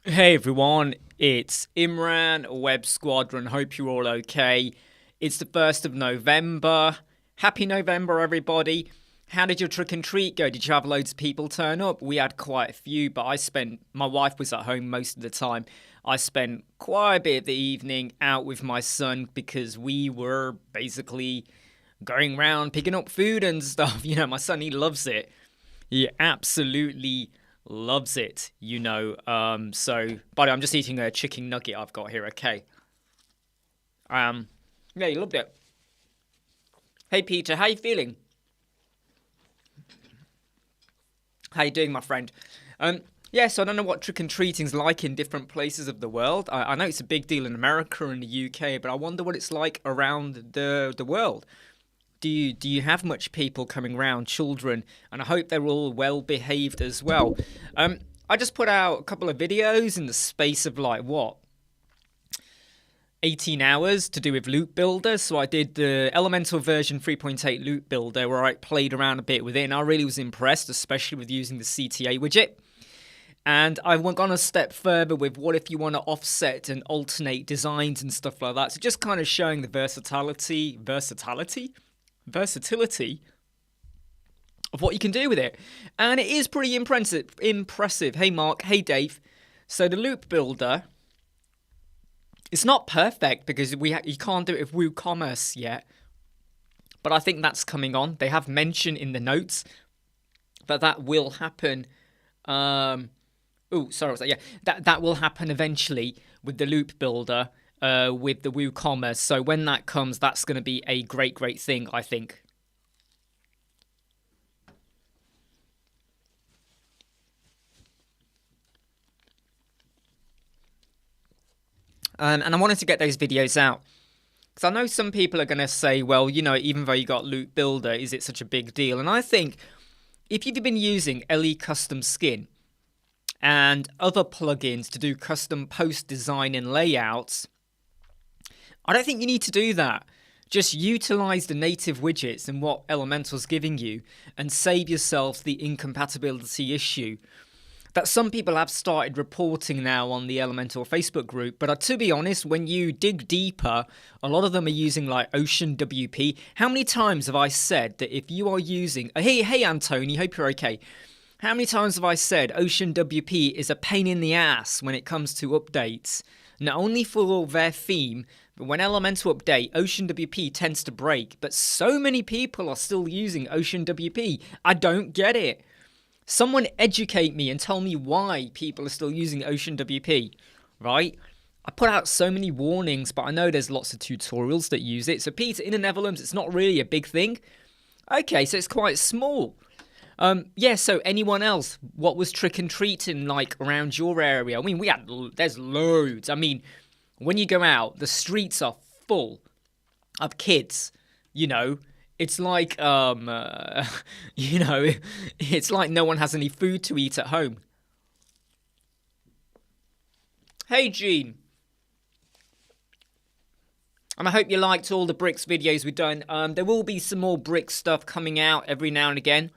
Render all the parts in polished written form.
Hey everyone, it's Imran, Web Squadron. Hope you're all okay. It's the 1st of November. Happy November, everybody. How did your trick and treat go? Did you have loads of people turn up? We had quite a few, but my wife was at home most of the time. I spent quite a bit of the evening out with my son because we were basically going around picking up food and stuff. My son, he loves it. He absolutely loves it. So, buddy, I'm just eating a chicken nugget I've got here. Okay. Um, yeah, he loved it. Hey, Peter, how you feeling? How you doing, my friend? Yeah, so I don't know what trick and treating's like in different places of the world. I know it's a big deal in America and the UK, but I wonder what it's like around the world. Do you have much people coming round, children? And I hope they're all well behaved as well. I just put out a couple of videos in the space of 18 hours to do with Loop Builder. So I did the Elemental version 3.8 Loop Builder where I played around a bit with it, and I really was impressed, especially with using the CTA widget. And I've gone a step further with what if you want to offset and alternate designs and stuff like that. So just kind of showing the versatility of what you can do with it. And it is pretty impressive. Hey Mark, hey Dave. So the Loop Builder, it's not perfect because you can't do it with WooCommerce yet. But I think that's coming on. They have mentioned in the notes that will happen. That will happen eventually with the Loop Builder, with the WooCommerce. So when that comes, that's going to be a great thing, I think. And I wanted to get those videos out because I know some people are going to say, well, even though you got Loop Builder, is it such a big deal? And I think if you've been using LE Custom Skin and other plugins to do custom post design and layouts, I don't think you need to do that. Just utilize the native widgets and what Elemental's giving you and save yourself the incompatibility issue that some people have started reporting now on the Elemental Facebook group. But to be honest, when you dig deeper, a lot of them are using like Ocean WP. How many times have I said that if you are using... Hey, Antony, hope you're okay. How many times have I said Ocean WP is a pain in the ass when it comes to updates? Not only for their theme, but when Elemental update, Ocean WP tends to break. But so many people are still using Ocean WP. I don't get it. Someone educate me and tell me why people are still using Ocean WP, right? I put out so many warnings, but I know there's lots of tutorials that use it. So Peter, in the Netherlands, it's not really a big thing. Okay, so it's quite small. So anyone else, what was trick and treating like around your area? I mean, there's loads. I mean, when you go out, the streets are full of kids, It's like, it's like no one has any food to eat at home. Hey, Gene. And I hope you liked all the bricks videos we've done. There will be some more brick stuff coming out every now and again.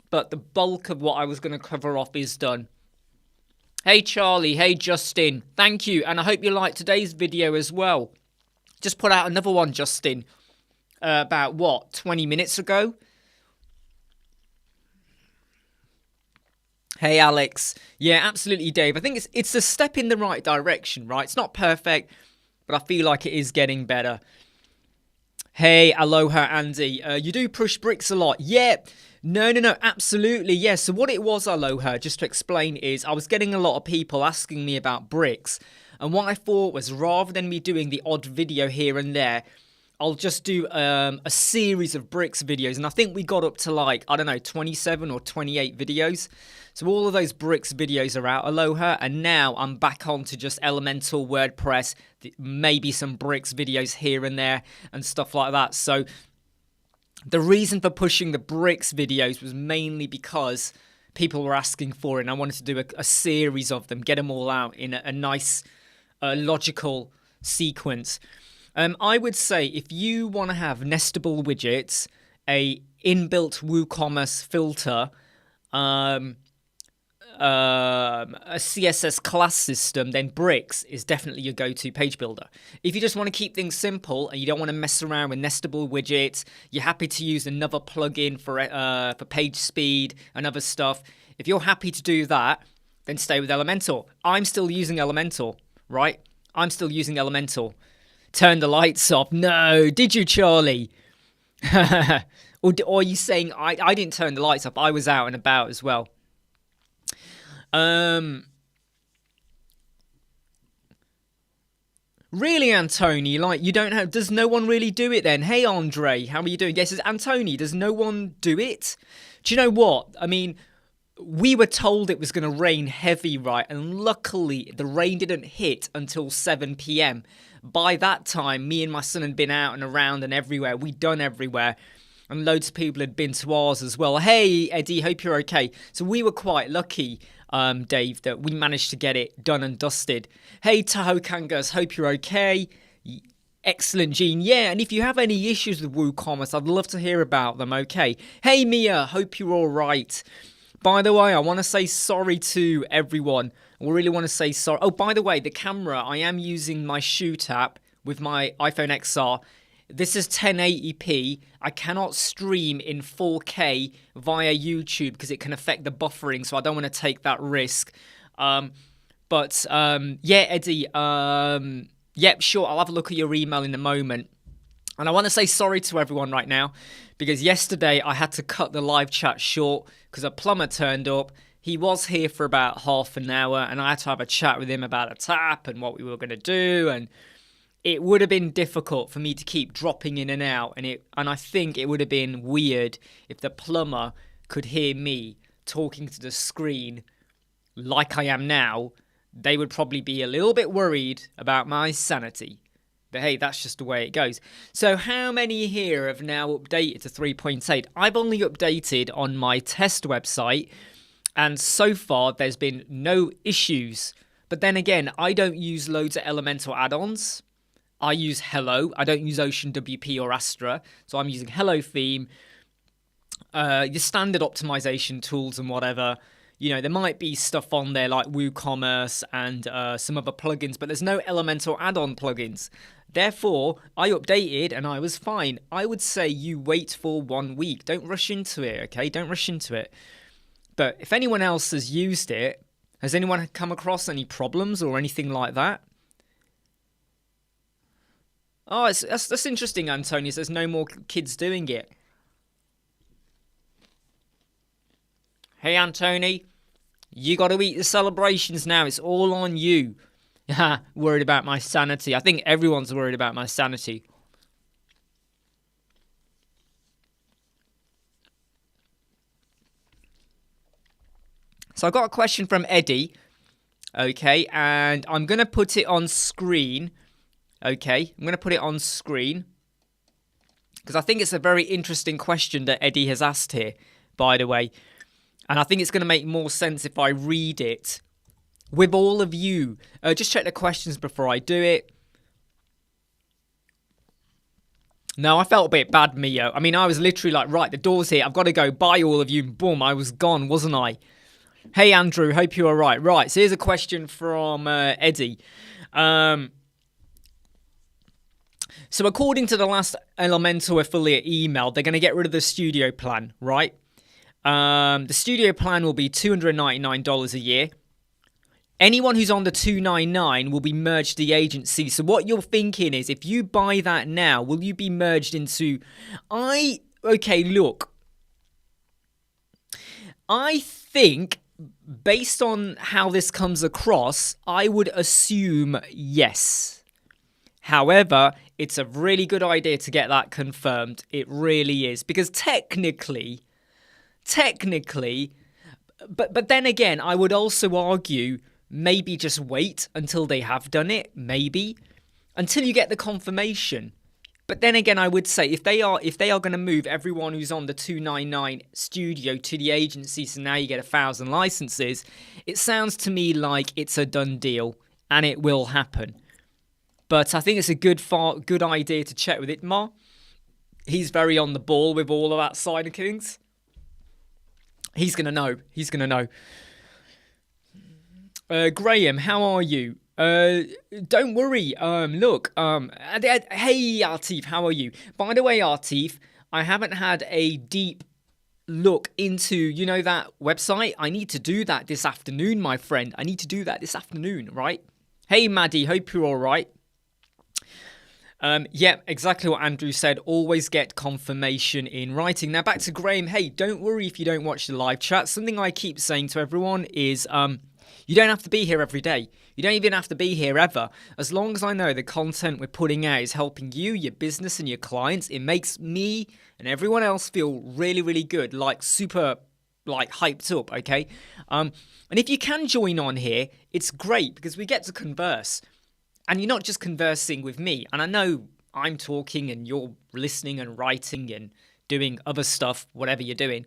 But the bulk of what I was going to cover off is done. Hey, Charlie. Hey, Justin. Thank you. And I hope you liked today's video as well. Just put out another one, Justin. About 20 minutes ago. Hey Alex, yeah, absolutely, Dave. I think it's a step in the right direction, right? It's not perfect, but I feel like it is getting better. Hey, aloha, Andy. You do push bricks a lot, yeah? No, absolutely, yes. Yeah. So what it was, aloha, just to explain, is I was getting a lot of people asking me about bricks, and what I thought was rather than me doing the odd video here and there, I'll just do a series of bricks videos. And I think we got up to 27 or 28 videos. So all of those bricks videos are out, aloha. And now I'm back on to just Elemental, WordPress, maybe some bricks videos here and there and stuff like that. So the reason for pushing the bricks videos was mainly because people were asking for it. And I wanted to do a series of them, get them all out in a nice, logical sequence. I would say if you want to have nestable widgets, a inbuilt WooCommerce filter, a CSS class system, then Bricks is definitely your go-to page builder. If you just want to keep things simple and you don't want to mess around with nestable widgets, you're happy to use another plugin for page speed and other stuff. If you're happy to do that, then stay with Elementor. I'm still using Elementor, right? I'm still using Elementor. Turn the lights off. No, did you, Charlie? Or are you saying I didn't turn the lights off? I was out and about as well. Really, Antony? Like, you don't have... Does no one really do it then? Hey, Andre, how are you doing? Yes, it's Antony. Does no one do it? Do you know what? I mean, we were told it was going to rain heavy, right? And luckily, the rain didn't hit until 7 p.m. By that time, me and my son had been out and around and everywhere. We'd done everywhere. And loads of people had been to ours as well. Hey, Eddie, hope you're okay. So we were quite lucky, Dave, that we managed to get it done and dusted. Hey, Tahoe Kangas, hope you're okay. Excellent, Gene. Yeah, and if you have any issues with WooCommerce, I'd love to hear about them, okay? Hey, Mia, hope you're all right. By the way, I want to say sorry to everyone. I really want to say sorry. Oh, by the way, the camera, I am using my Shoot app with my iPhone XR. This is 1080p. I cannot stream in 4K via YouTube because it can affect the buffering, so I don't want to take that risk. Yeah, Eddie, yep, sure, I'll have a look at your email in a moment. And I want to say sorry to everyone right now because yesterday I had to cut the live chat short because a plumber turned up. He was here for about half an hour and I had to have a chat with him about a tap and what we were going to do, and it would have been difficult for me to keep dropping in and out, and I think it would have been weird if the plumber could hear me talking to the screen like I am now. They would probably be a little bit worried about my sanity. But hey, that's just the way it goes. So how many here have now updated to 3.8? I've only updated on my test website, and so far there's been no issues. But then again, I don't use loads of Elementor add-ons. I use Hello. I don't use Ocean WP or Astra. So I'm using Hello theme, your standard optimization tools and whatever. You know, there might be stuff on there like WooCommerce and some other plugins, but there's no Elementor add-on plugins. Therefore, I updated and I was fine. I would say you wait for 1 week. Don't rush into it, okay? Don't rush into it. But if anyone else has used it, has anyone come across any problems or anything like that? Oh, that's interesting, Antonio. There's no more kids doing it. Hey, Anthony, you got to eat the celebrations now. It's all on you. Worried about my sanity. I think everyone's worried about my sanity. So I got a question from Eddie. Okay, and I'm going to put it on screen. Okay, I'm going to put it on screen because I think it's a very interesting question that Eddie has asked here, by the way. And I think it's going to make more sense if I read it with all of you. Just check the questions before I do it. No, I felt a bit bad, Mio. I mean, I was literally like, right, the door's here. I've got to go. Bye, all of you. Boom, I was gone, wasn't I? Hey, Andrew, hope you're all right. Right, so here's a question from Eddie. So according to the last Elementor affiliate email, they're going to get rid of the studio plan, right? The studio plan will be $299 a year. Anyone who's on the $299 will be merged to the agency. So what you're thinking is, if you buy that now, will you be merged into... Okay, look. I think, based on how this comes across, I would assume yes. However, it's a really good idea to get that confirmed. It really is. Because technically, but then again, I would also argue maybe just wait until they have done it, maybe, until you get the confirmation. But then again, I would say if they are going to move everyone who's on the 299 studio to the agency, so now you get 1,000 licenses, it sounds to me like it's a done deal and it will happen. But I think it's a good idea to check with Itmar. He's very on the ball with all of that side of things. He's going to know. Graham, how are you? Don't worry. Look. Hey, Artif, how are you? By the way, Artif, I haven't had a deep look into, that website. I need to do that this afternoon, my friend. I need to do that this afternoon, right? Hey, Maddie, hope you're all right. Yeah, exactly what Andrew said. Always get confirmation in writing. Now back to Graham. Hey, don't worry if you don't watch the live chat. Something I keep saying to everyone is you don't have to be here every day. You don't even have to be here ever. As long as I know the content we're putting out is helping you, your business and your clients, it makes me and everyone else feel really, really good, like super hyped up, okay? And if you can join on here, it's great because we get to converse. And you're not just conversing with me. And I know I'm talking and you're listening and writing and doing other stuff, whatever you're doing.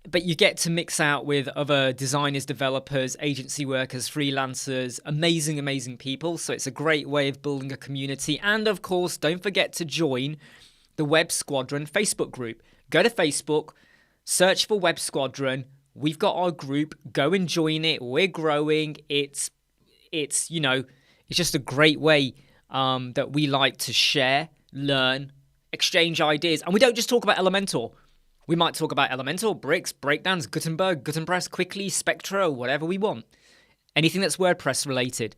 But you get to mix out with other designers, developers, agency workers, freelancers, amazing, amazing people. So it's a great way of building a community. And of course, don't forget to join the Web Squadron Facebook group. Go to Facebook, search for Web Squadron. We've got our group. Go and join it. We're growing. It's just a great way that we like to share, learn, exchange ideas. And we don't just talk about Elementor. We might talk about Elementor, bricks, breakdowns, Gutenberg, Gutenpress, Quickly, Spectra, whatever we want. Anything that's WordPress related.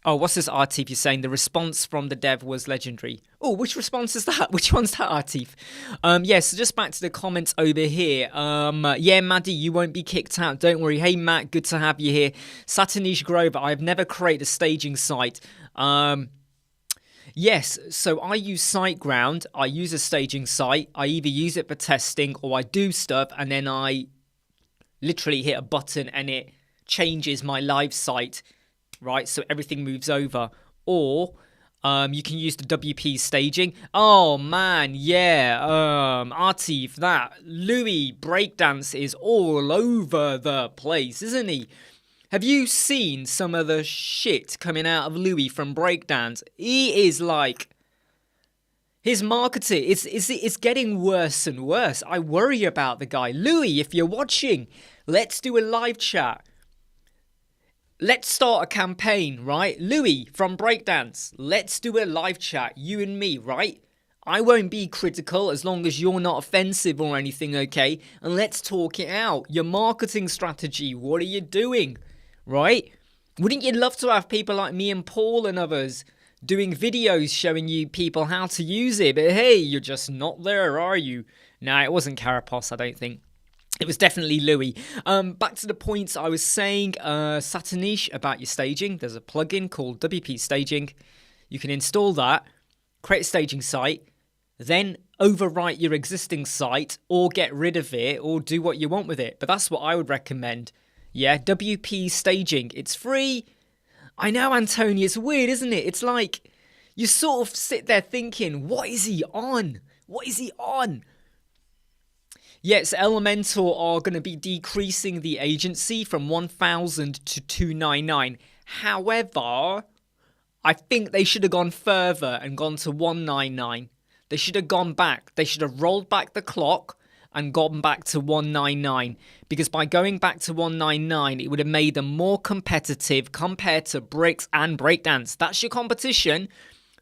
Oh, what's this, Artif? You're saying the response from the dev was legendary. Oh, which response is that? Which one's that, Artif? So just back to the comments over here. Yeah, Maddie, you won't be kicked out. Don't worry. Hey, Matt, good to have you here. Satanish Grover, I've never created a staging site. Yes, so I use SiteGround. I use a staging site. I either use it for testing or I do stuff and then I literally hit a button and it changes my live site. Right, so everything moves over. Or you can use the WP staging. Oh man, yeah. Artif, that Louis breakdance is all over the place, isn't he? Have you seen some of the shit coming out of Louis from breakdance? He is like, his marketing, it's getting worse and worse. I worry about the guy. Louis, if you're watching, let's do a live chat. Let's start a campaign, right? Louis from Breakdance, let's do a live chat, you and me, right? I won't be critical as long as you're not offensive or anything, okay? And let's talk it out. Your marketing strategy, what are you doing, right? Wouldn't you love to have people like me and Paul and others doing videos showing you people how to use it? But hey, you're just not there, are you? Nah, it wasn't Carapos, I don't think. It was definitely Louis. Back to the points I was saying, Satanish, about your staging. There's a plugin called WP Staging. You can install that, create a staging site, then overwrite your existing site or get rid of it or do what you want with it. But that's what I would recommend. Yeah, WP Staging. It's free. I know, Antonio, it's weird, isn't it? It's like you sort of sit there thinking, what is he on? What is he on? Yes, Elementor are going to be decreasing the agency from 1,000 to 299. However, I think they should have gone further and gone to 199. They should have gone back. They should have rolled back the clock and gone back to 199. Because by going back to 199, it would have made them more competitive compared to Bricks and Breakdance. That's your competition.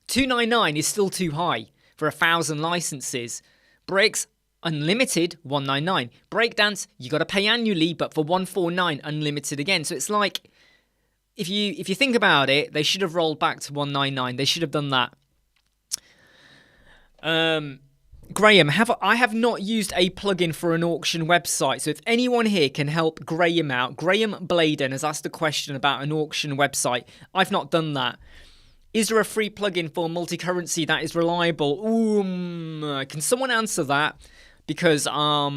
299 is still too high for 1,000 licenses. Bricks, unlimited, 199. Breakdance, you got to pay annually, but for 149, unlimited again. So it's like, if you think about it, they should have rolled back to 199. They should have done that. Graham, I have not used a plugin for an auction website. So if anyone here can help Graham out, Graham Bladen has asked a question about an auction website. I've not done that. Is there a free plugin for multi-currency that is reliable? Can someone answer that? Because I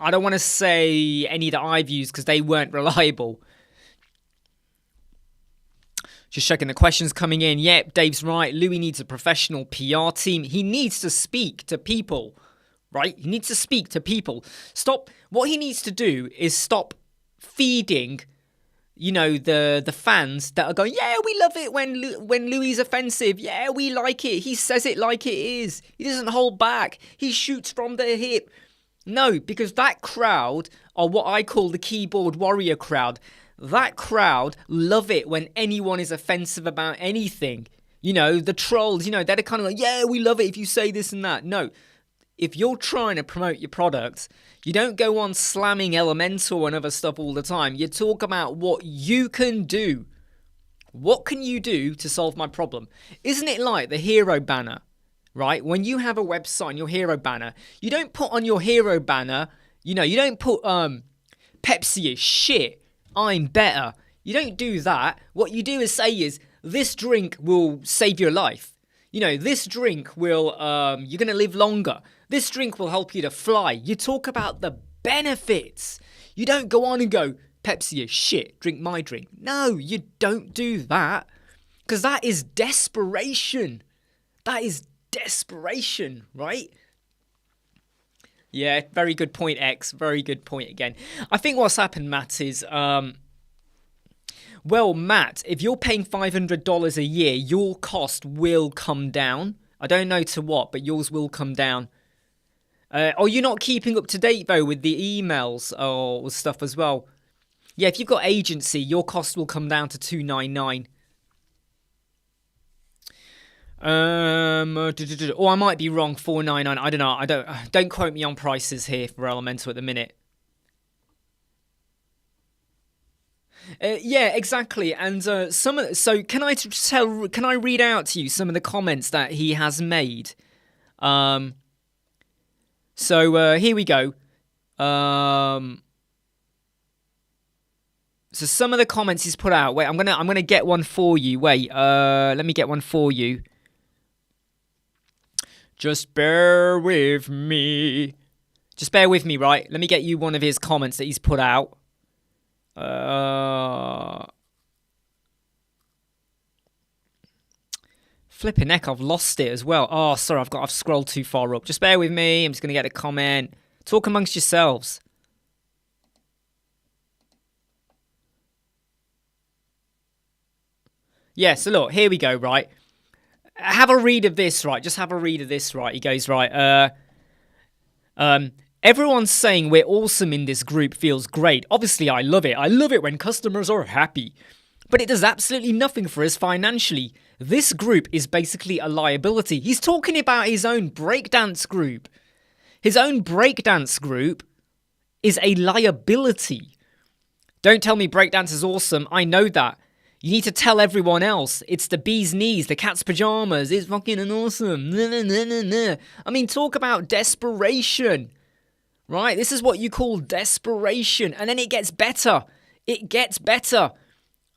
don't want to say any that I've used because they weren't reliable. Just checking the questions coming in. Yep, Dave's right. Louis needs a professional PR team. He needs to speak to people, right? He needs to speak to people. What he needs to do is stop feeding, the fans that are going, yeah, we love it when Louis is offensive. Yeah, we like it. He says it like it is. He doesn't hold back. He shoots from the hip. No, because that crowd are what I call the keyboard warrior crowd. That crowd love it when anyone is offensive about anything. The trolls, they're kind of like, yeah, we love it if you say this and that. No, if you're trying to promote your product, you don't go on slamming Elementor and other stuff all the time. You talk about what you can do. What can you do to solve my problem? Isn't it like the hero banner, right? When you have a website and your hero banner, you don't put on your hero banner, you don't put Pepsi is shit, I'm better. You don't do that. What you do is say this drink will save your life. This drink will, you're going to live longer. This drink will help you to fly. You talk about the benefits. You don't go on and go, Pepsi is shit, drink my drink. No, you don't do that. Because that is desperation. That is desperation, right? Yeah, very good point, X. Very good point again. I think what's happened, Matt, is... Well, Matt, if you're paying $500 a year, your cost will come down. I don't know to what, but yours will come down. Are you not keeping up to date, though, with the emails or stuff as well? Yeah, if you've got agency, your cost will come down to $299. Or I might be wrong, $499. I don't know. Don't quote me on prices here for Elementor at the minute. Yeah, exactly. And so can I read out to you some of the comments that he has made? So here we go. So some of the comments he's put out. Wait, I'm gonna get one for you. Wait, let me get one for you. Just bear with me. Just bear with me, right? Let me get you one of his comments that he's put out. Flipping heck, I've lost it as well. Oh, sorry, I've scrolled too far up. Just bear with me. I'm just gonna get a comment. Talk amongst yourselves. Yeah, so look, here we go, right? Have a read of this, right? Just have a read of this, right? He goes, right, everyone's saying we're awesome in this group feels great. Obviously, I love it. I love it when customers are happy. But it does absolutely nothing for us financially. This group is basically a liability. He's talking about his own breakdance group. His own breakdance group is a liability. Don't tell me breakdance is awesome. I know that. You need to tell everyone else. It's the bee's knees, the cat's pajamas. It's fucking awesome. I mean, talk about desperation. Right? This is what you call desperation. And then it gets better. It gets better.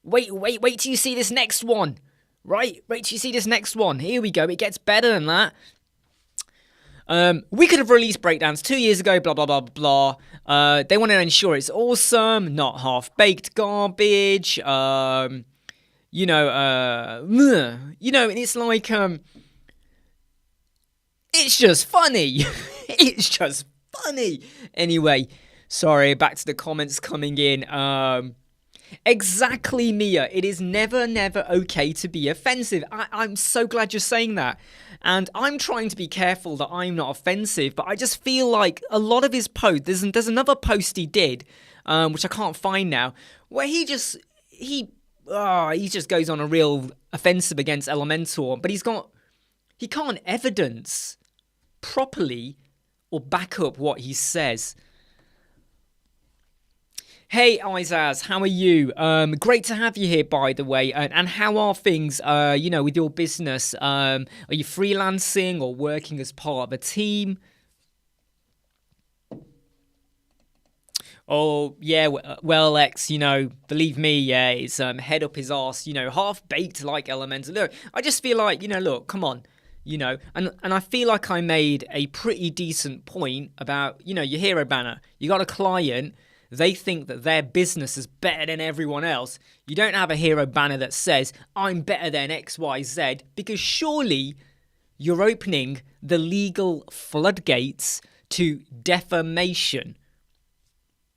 Wait till you see this next one. Right? Wait till you see this next one. Here we go. It gets better than that. We could have released Breakdance 2 years ago, blah, blah, blah, blah. They want to ensure it's awesome, not half-baked garbage. And it's like, it's just funny. It's just funny. Anyway, sorry, back to the comments coming in. Exactly, Mia. It is never okay to be offensive. I'm so glad you're saying that. And I'm trying to be careful that I'm not offensive, but I just feel like a lot of his posts, there's another post he did, which I can't find now, where he just goes on a real offensive against Elementor, but he can't evidence properly or back up what he says. Hey, Izaz, how are you? Great to have you here, by the way. And how are things, with your business? Are you freelancing or working as part of a team? Oh, yeah, well, X, believe me, yeah, it's head up his arse, half-baked like Elementor. Look, I just feel like, look, come on, and I feel like I made a pretty decent point about, your hero banner. You got a client. They think that their business is better than everyone else. You don't have a hero banner that says, I'm better than XYZ, because surely you're opening the legal floodgates to defamation.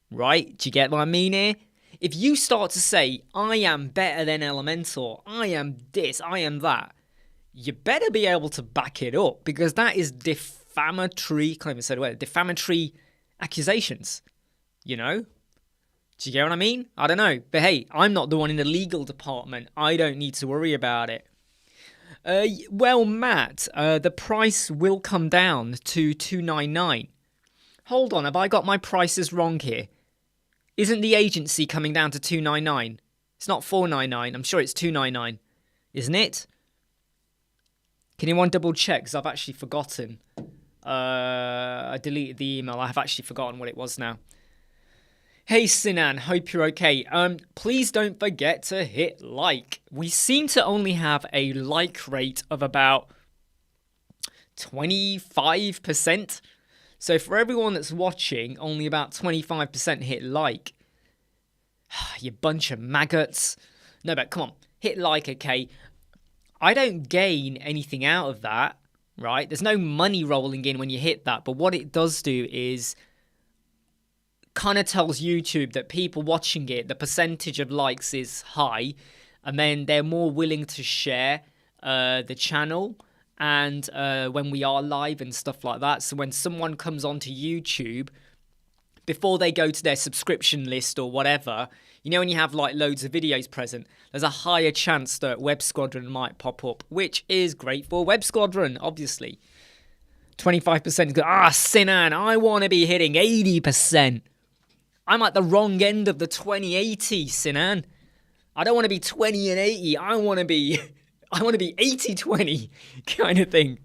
Right? Do you get what I mean here? if you start to say, I am better than Elementor, I am this, I am that, you better be able to back it up, because that is defamatory, can't even say the word, defamatory accusations, you know? Do you get what I mean? I don't know. But hey, I'm not the one in the legal department. I don't need to worry about it. Well, Matt, the price will come down to $2.99. Hold on, have I got my prices wrong here? Isn't the agency coming down to $2.99? It's not $4.99. I'm sure it's $2.99. Isn't it? Can anyone double check? Because I've actually forgotten. I deleted the email. I have actually forgotten what it was now. Hey Sinan, hope you're okay. Please don't forget to hit like. We seem to only have a like rate of about 25%. So for everyone that's watching, only about 25% hit like. You bunch of maggots. No, but come on, hit like, okay? I don't gain anything out of that, right? There's no money rolling in when you hit that. But what it does do is kind of tells YouTube that people watching it, the percentage of likes is high, and then they're more willing to share the channel and when we are live and stuff like that. So when someone comes onto YouTube, before they go to their subscription list or whatever, you know, when you have like loads of videos present, there's a higher chance that Web Squadron might pop up, which is great for Web Squadron, obviously. 25% good. Sinan, I want to be hitting 80%. I'm at the wrong end of the 20-80, Sinan. I don't want to be 20 and 80. I want to be 80-20 kind of thing.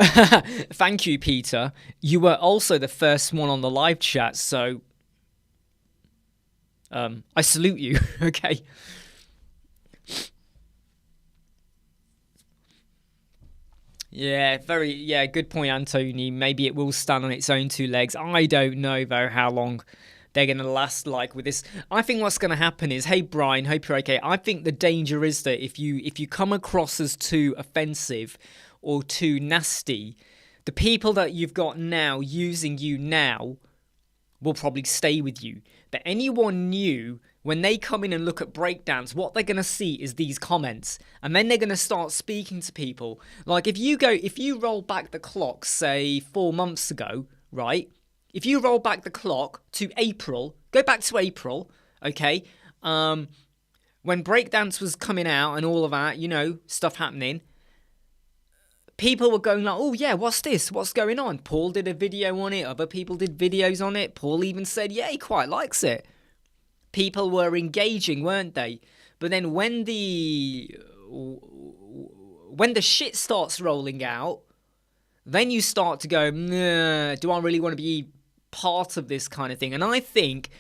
Thank you, Peter. You were also the first one on the live chat, so I salute you. Okay. Yeah, good point, Anthony. Maybe it will stand on its own two legs. I don't know, though, how long they're going to last like with this. I think what's going to happen is, hey, Brian, hope you're okay. I think the danger is that if you come across as too offensive or too nasty, the people that you've got now using you now will probably stay with you. But anyone new, when they come in and look at breakdowns, what they're going to see is these comments. And then they're going to start speaking to people. Like if you roll back the clock, say 4 months ago, right? If you roll back the clock to April, go back to April, okay? When breakdance was coming out and all of that, you know, stuff happening, people were going like, oh yeah, what's this? What's going on? Paul did a video on it. Other people did videos on it. Paul even said, yeah, he quite likes it. People were engaging, weren't they? But then when the shit starts rolling out, then you start to go, nah, do I really want to be part of this kind of thing? And I think,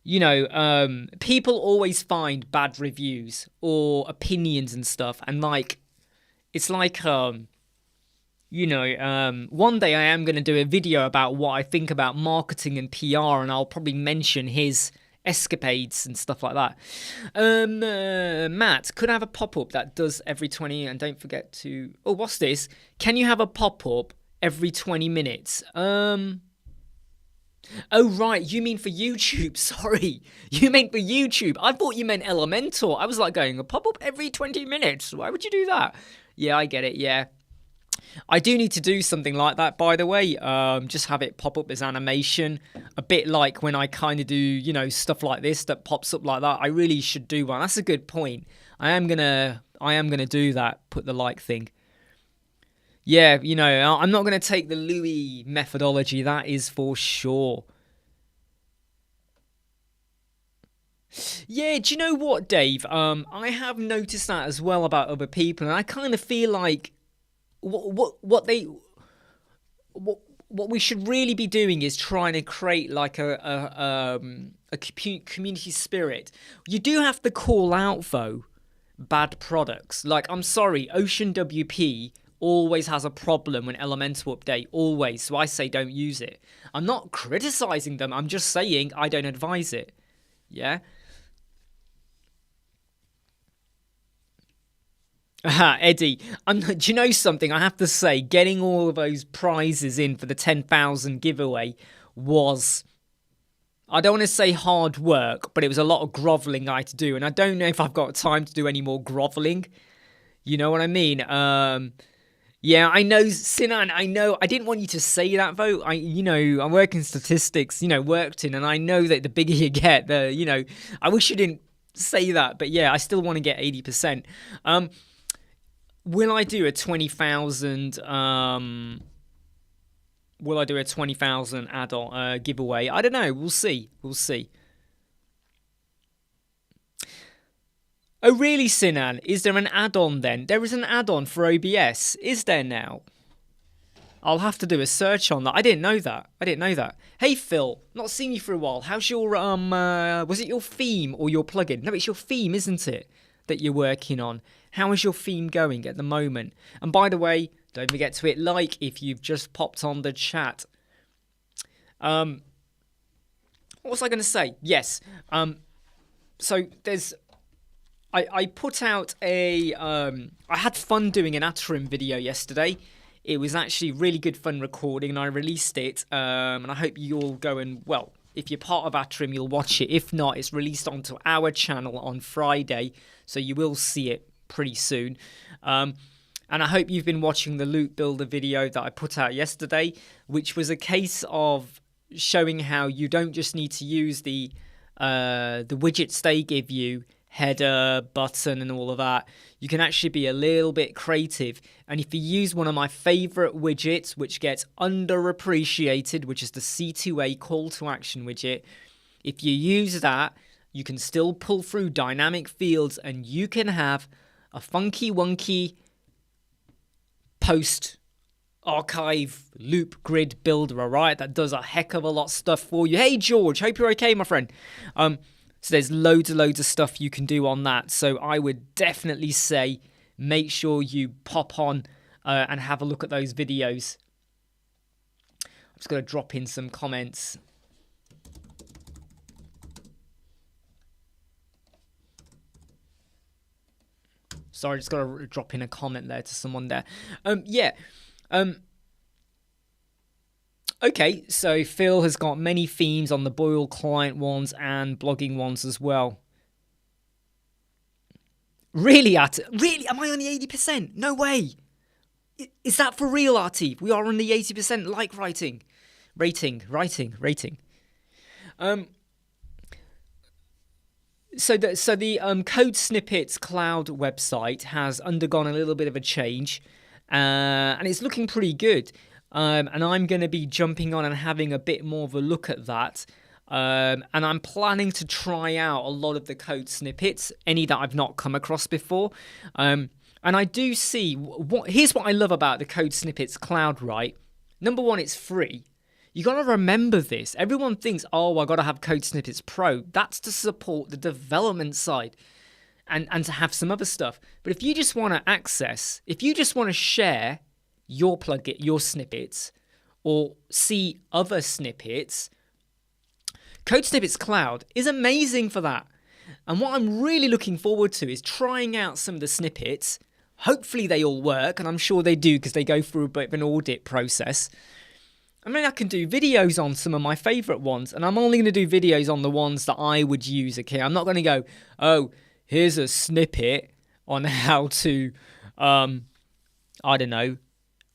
you know, people always find bad reviews or opinions and stuff, and like, it's like, you know, one day I am going to do a video about what I think about marketing and PR, and I'll probably mention his escapades and stuff like that. Matt, could I have a pop-up that does every 20, and don't forget to... Oh, what's this? Can you have a pop-up every 20 minutes? Oh, right, you mean for YouTube, sorry. You meant for YouTube. I thought you meant Elementor. I was like going, a pop-up every 20 minutes. Why would you do that? Yeah, I get it, yeah. I do need to do something like that, by the way. Just have it pop up as animation. A bit like when I kind of do, you know, stuff like this that pops up like that. I really should do one. That's a good point. I am gonna do that. Put the like thing. Yeah, you know, I'm not gonna take the Louis methodology. That is for sure. Yeah, do you know what, Dave? I have noticed that as well about other people, and I kind of feel like what we should really be doing is trying to create like a community spirit. You do have to call out though bad products. Like, I'm sorry, Ocean WP always has a problem when Elemental update, always. So I say don't use it. I'm not criticizing them. I'm just saying I don't advise it. Yeah. Eddie, do you know something? I have to say, getting all of those prizes in for the 10,000 giveaway was, I don't want to say hard work, but it was a lot of groveling I had to do. And I don't know if I've got time to do any more groveling. You know what I mean? Yeah, I know, Sinan, I know. I didn't want you to say that, though. I work in statistics, worked in, and I know that the bigger you get, I wish you didn't say that, but yeah, I still want to get 80%. Will I do a 20,000, add-on giveaway? I don't know. We'll see. Oh, really, Sinan? Is there an add-on then? There is an add-on for OBS. Is there now? I'll have to do a search on that. I didn't know that. Hey, Phil. Not seen you for a while. How's your, was it your theme or your plugin? No, it's your theme, isn't it? That you're working on. How is your theme going at the moment? And by the way, don't forget to hit like if you've just popped on the chat. What was I going to say? Yes. So there's... I put out I had fun doing an Atrim video yesterday. It was actually really good fun recording, and I released it. And I hope you all go and, well, if you're part of Atrim, you'll watch it. If not, it's released onto our channel on Friday, so you will see it pretty soon. And I hope you've been watching the loot builder video that I put out yesterday, which was a case of showing how you don't just need to use the widgets they give you, header, button, and all of that. You can actually be a little bit creative. And if you use one of my favorite widgets, which gets underappreciated, which is the C2A call to action widget, if you use that, you can still pull through dynamic fields, and you can have a funky wonky post archive loop grid builder, all right, that does a heck of a lot of stuff for you. Hey George, hope you're okay, my friend. So there's loads of stuff you can do on that. So I would definitely say make sure you pop on and have a look at those videos. I'm just going to drop in some comments. Sorry, just got to drop in a comment there to someone there. Okay, so Phil has got many themes on the Boyle client ones and blogging ones as well. Really, really? Am I on the 80%? No way. Is that for real, Artie? We are on the 80% like rating. So the Code Snippets Cloud website has undergone a little bit of a change, and it's looking pretty good. And I'm going to be jumping on and having a bit more of a look at that. And I'm planning to try out a lot of the code snippets, any that I've not come across before. And I do see, here's what I love about the Code Snippets Cloud, right? Number one, it's free. You got to remember this. Everyone thinks, oh, I got to have Code Snippets Pro. That's to support the development side and to have some other stuff. But if you just want to access, if you just want to share your plugin, your snippets, or see other snippets, Code Snippets Cloud is amazing for that. And what I'm really looking forward to is trying out some of the snippets. Hopefully they all work, and I'm sure they do because they go through a bit of an audit process. I mean, I can do videos on some of my favorite ones, and I'm only going to do videos on the ones that I would use, okay? I'm not going to go, oh, here's a snippet on how to, I don't know,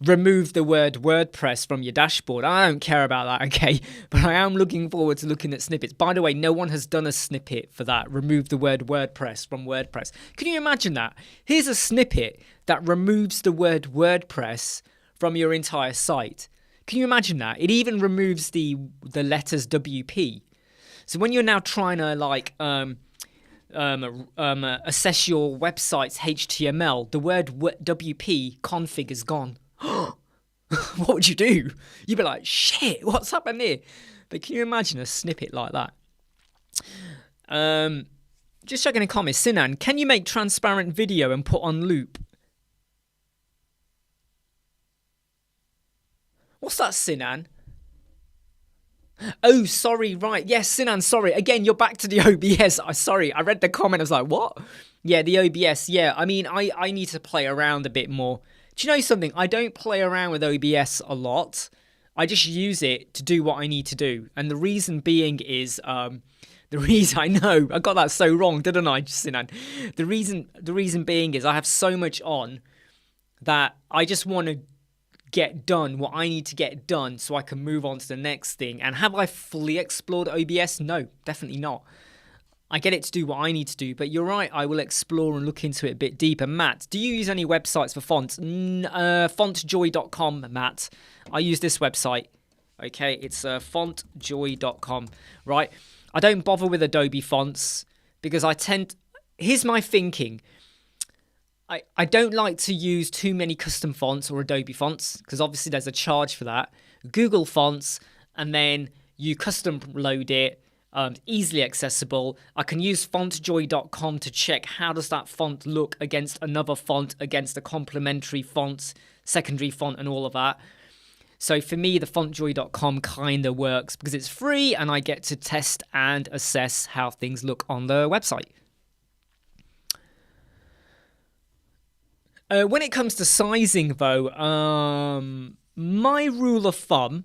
remove the word WordPress from your dashboard. I don't care about that, okay? But I am looking forward to looking at snippets. By the way, no one has done a snippet for that. Remove the word WordPress from WordPress. Can you imagine that? Here's a snippet that removes the word WordPress from your entire site. Can you imagine that? It even removes the letters WP. So when you're now trying to assess your website's HTML, the word WP config is gone. What would you do? You'd be like, shit, what's happened here? But can you imagine a snippet like that? Just checking a comment. Sinan, can you make transparent video and put on loop? What's that, Sinan? Oh, sorry, right. Yes, Sinan, sorry. Again, you're back to the OBS. Sorry, I read the comment. I was like, what? Yeah, the OBS. Yeah, I mean, I need to play around a bit more. Do you know something? I don't play around with OBS a lot. I just use it to do what I need to do. And the reason being is, the reason I know I got that so wrong, didn't I, Sinan? The reason being is I have so much on that I just want to get done what I need to get done so I can move on to the next thing. And have I fully explored OBS? No, definitely not. I get it to do what I need to do, but you're right, I will explore and look into it a bit deeper. Matt, do you use any websites for fonts? Fontjoy.com, Matt. I use this website. Okay, it's fontjoy.com, right? I don't bother with Adobe fonts because here's my thinking. I don't like to use too many custom fonts or Adobe fonts because obviously there's a charge for that. Google fonts, and then you custom load it. Easily accessible. I can use fontjoy.com to check how does that font look against another font, against a complementary font, secondary font, and all of that. So for me, the fontjoy.com kind of works because it's free and I get to test and assess how things look on the website. When it comes to sizing, though, my rule of thumb,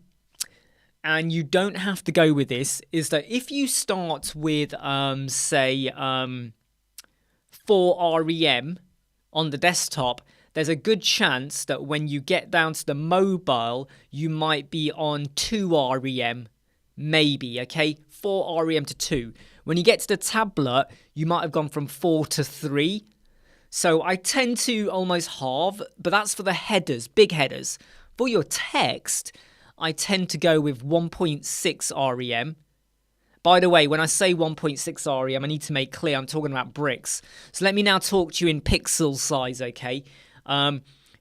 and you don't have to go with this, is that if you start with, say, 4 REM on the desktop, there's a good chance that when you get down to the mobile, you might be on 2 REM, maybe, okay? 4 REM to 2. When you get to the tablet, you might have gone from 4 to 3. So I tend to almost halve, but that's for the headers, big headers. For your text, I tend to go with 1.6 REM. By the way, when I say 1.6 REM, I need to make clear I'm talking about bricks. So let me now talk to you in pixel size, okay?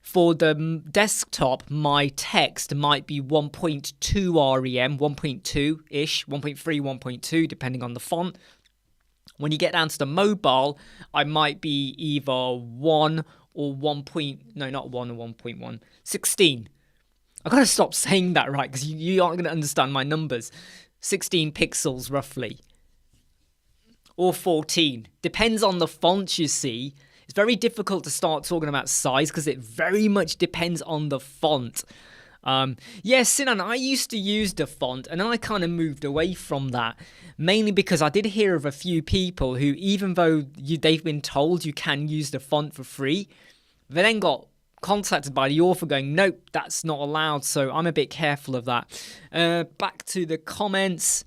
For the desktop, my text might be 1.2 REM, 1.2-ish, 1.3, 1.2, depending on the font. When you get down to the mobile, I might be either 1 or 1. No, not 1 or 1.1. 16. I've got to stop saying that, right? Because you aren't going to understand my numbers. 16 pixels, roughly. Or 14. Depends on the font, you see. It's very difficult to start talking about size because it very much depends on the font. Sinan, I used to use the font and then I kind of moved away from that. Mainly because I did hear of a few people who, even though they've been told you can use the font for free, they then got contacted by the author going, nope, that's not allowed. So I'm a bit careful of that. Back to the comments.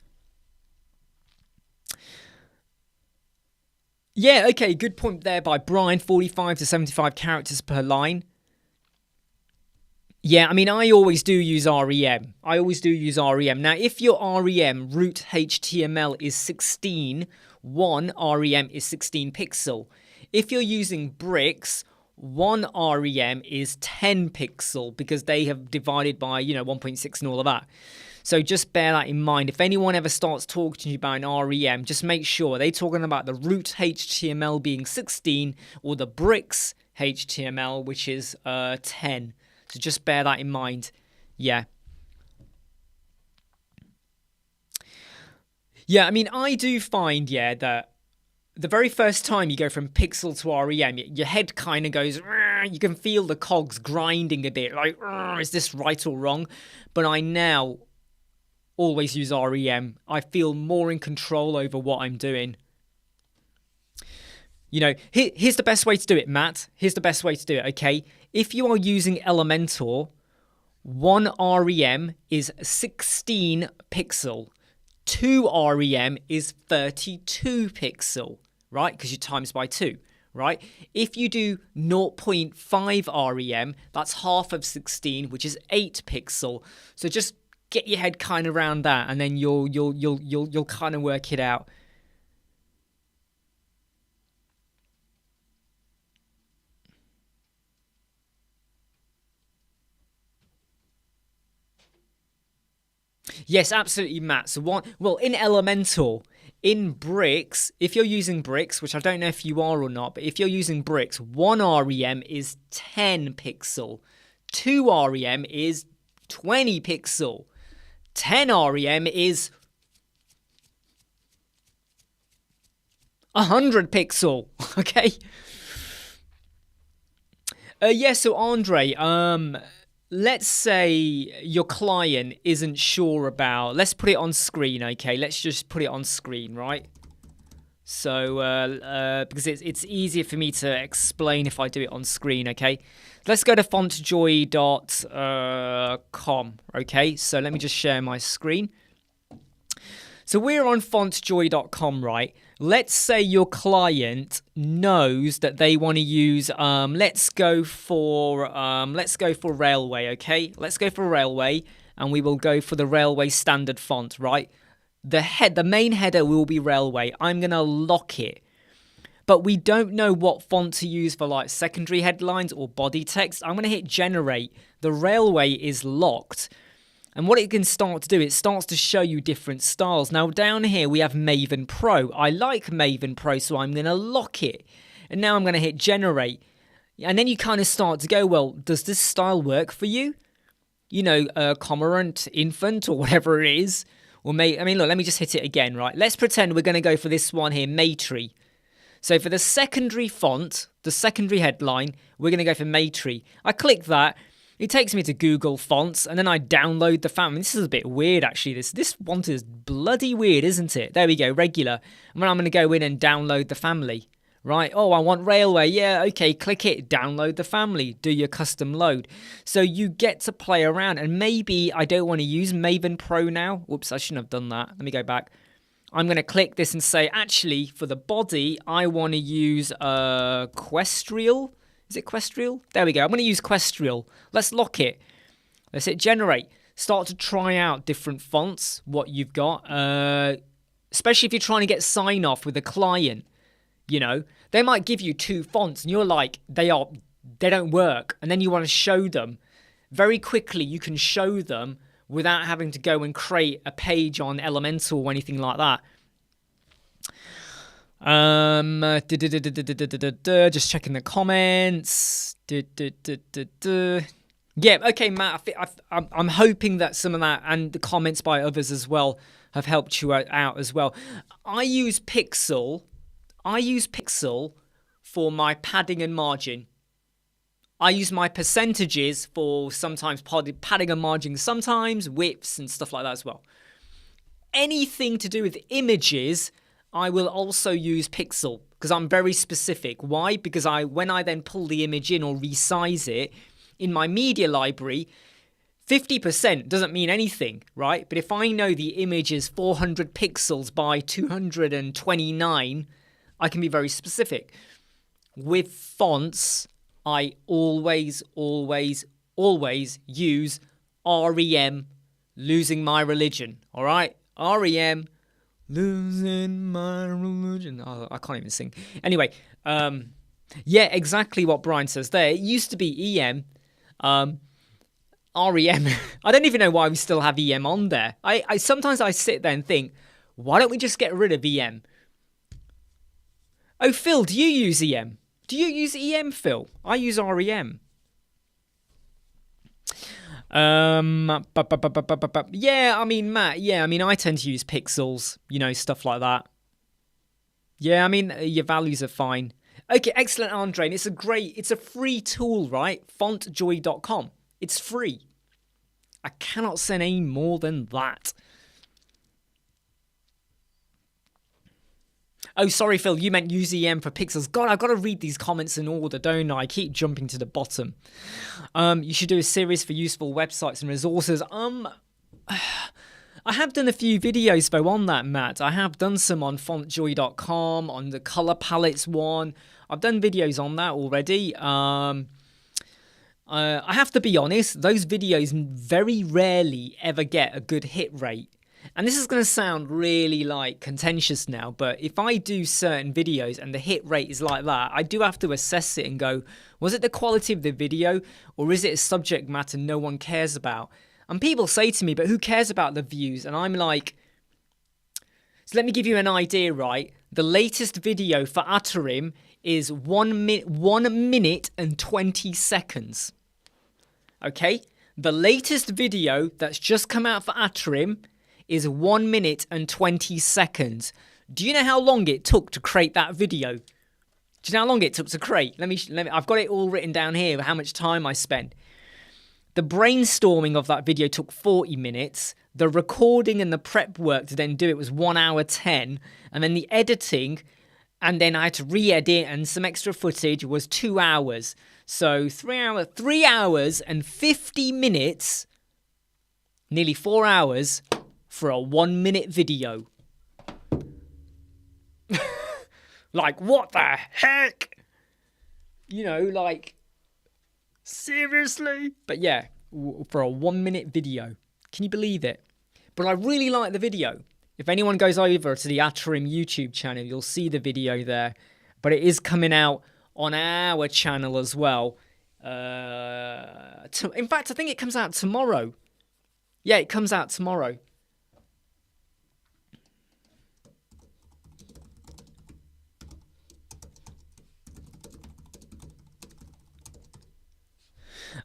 Yeah, okay, good point there by Brian. 45 to 75 characters per line. Yeah, I mean, I always do use REM. Now, if your REM, root HTML, is 16, 1 REM is 16 pixel. If you're using bricks, 1 REM is 10 pixel because they have divided by, 1.6 and all of that. So just bear that in mind. If anyone ever starts talking to you about an REM, just make sure they're talking about the root HTML being 16 or the bricks HTML, which is 10. So just bear that in mind. Yeah. Yeah, I mean, I do find, that the very first time you go from pixel to REM, your head kind of goes, you can feel the cogs grinding a bit, like, is this right or wrong? But I now always use REM. I feel more in control over what I'm doing. Here's the best way to do it, Matt. Here's the best way to do it, okay? If you are using Elementor, 1 REM is 16 pixel. 2 REM is 32 pixel, right? Because you times by 2, right? If you do 0.5 REM, that's half of 16, which is 8 pixel. So just get your head kind of around that, and then you'll kind of work it out. Yes, absolutely, Matt. So in Elementor, in bricks, if you're using bricks, which I don't know if you are or not, but if you're using bricks, 1 REM is 10 pixel. 2 REM is 20 pixel. 10 REM is 100 pixel. Okay. So Andre, let's say your client isn't sure about, let's put it on screen, okay? Let's just put it on screen, right? So, because it's easier for me to explain if I do it on screen, okay? Let's go to fontjoy.com, okay? So let me just share my screen. So we're on fontjoy.com, right? Let's say your client knows that they want to use, let's go for Railway, okay? Let's go for Railway, and we will go for the Railway standard font, right? The main header will be Railway. I'm going to lock it. But we don't know what font to use for like secondary headlines or body text. I'm going to hit generate. The Railway is locked. And what it can start to do, it starts to show you different styles. Now down here we have Maven Pro. I like Maven Pro, so I'm going to lock it. And now I'm going to hit generate. And then you kind of start to go, well, does this style work for you? You know, Cormorant, Infant, or whatever it is. Or look, let me just hit it again, right? Let's pretend we're going to go for this one here, Maytree. So for the secondary font, the secondary headline, we're going to go for Maytree. I click that. It takes me to Google Fonts, and then I download the family. This is a bit weird, actually. This font is bloody weird, isn't it? There we go, regular. And then I'm going to go in and download the family, right? Oh, I want Railway. Yeah, okay, click it, download the family, do your custom load. So you get to play around, and maybe I don't want to use Maven Pro now. Whoops, I shouldn't have done that. Let me go back. I'm going to click this and say, actually, for the body, I want to use Questrial. Is it Questrial? There we go. I'm going to use Questrial. Let's lock it. Let's hit generate. Start to try out different fonts, what you've got. Especially if you're trying to get sign off with a client. You know, they might give you 2 fonts and you're like, they don't work. And then you want to show them. Very quickly, you can show them without having to go and create a page on Elementor or anything like that. Just checking the comments. Yeah, okay, Matt. I'm hoping that some of that and the comments by others as well have helped you out as well. I use Pixel for my padding and margin. I use my percentages for sometimes padding and margin, sometimes widths and stuff like that as well. Anything to do with images, I will also use Pixel because I'm very specific. Why? Because when I then pull the image in or resize it in my media library, 50% doesn't mean anything, right? But if I know the image is 400 pixels by 229, I can be very specific. With fonts, I always use REM, losing my religion, all right? REM, losing my religion. Oh, I can't even sing. Anyway, yeah, exactly what Brian says there. It used to be EM, REM. I don't even know why we still have EM on there. I sometimes I sit there and think, why don't we just get rid of EM? Oh, Phil, do you use EM? Do you use EM, Phil? I use REM. Yeah, I mean, Matt, yeah, I mean, I tend to use pixels, you know, stuff like that. Yeah, I mean, your values are fine. Okay, excellent, Andre. And it's a free tool, right? Fontjoy.com. It's free. I cannot say any more than that. Oh, sorry, Phil, you meant use EM for pixels. God, I've got to read these comments in order, don't I? I keep jumping to the bottom. You should do a series for useful websites and resources. I have done a few videos, though, on that, Matt. I have done some on fontjoy.com, on the color palettes one. I've done videos on that already. I have to be honest, those videos very rarely ever get a good hit rate. And this is going to sound really like contentious now, but if I do certain videos and the hit rate is like that, I do have to assess it and go, was it the quality of the video or is it a subject matter no one cares about? And people say to me, but who cares about the views? And I'm like, so let me give you an idea, right? The latest video for Atarim is 1 minute and 20 seconds. Okay? The latest video that's just come out for Atarim is 1 minute and 20 seconds. Do you know how long it took to create that video? Do you know how long it took to create? Let me I've got it all written down here, how much time I spent. The brainstorming of that video took 40 minutes. The recording and the prep work to then do it was 1 hour 10. And then the editing, and then I had to re-edit and some extra footage was 2 hours. So 3 hours and 50 minutes, nearly 4 hours for a 1 minute video. Like, what the heck? You know, like, seriously? But yeah, for a 1 minute video. Can you believe it? But I really like the video. If anyone goes over to the Atarim YouTube channel, you'll see the video there. But it is coming out on our channel as well. In fact, I think it comes out tomorrow. Yeah, it comes out tomorrow.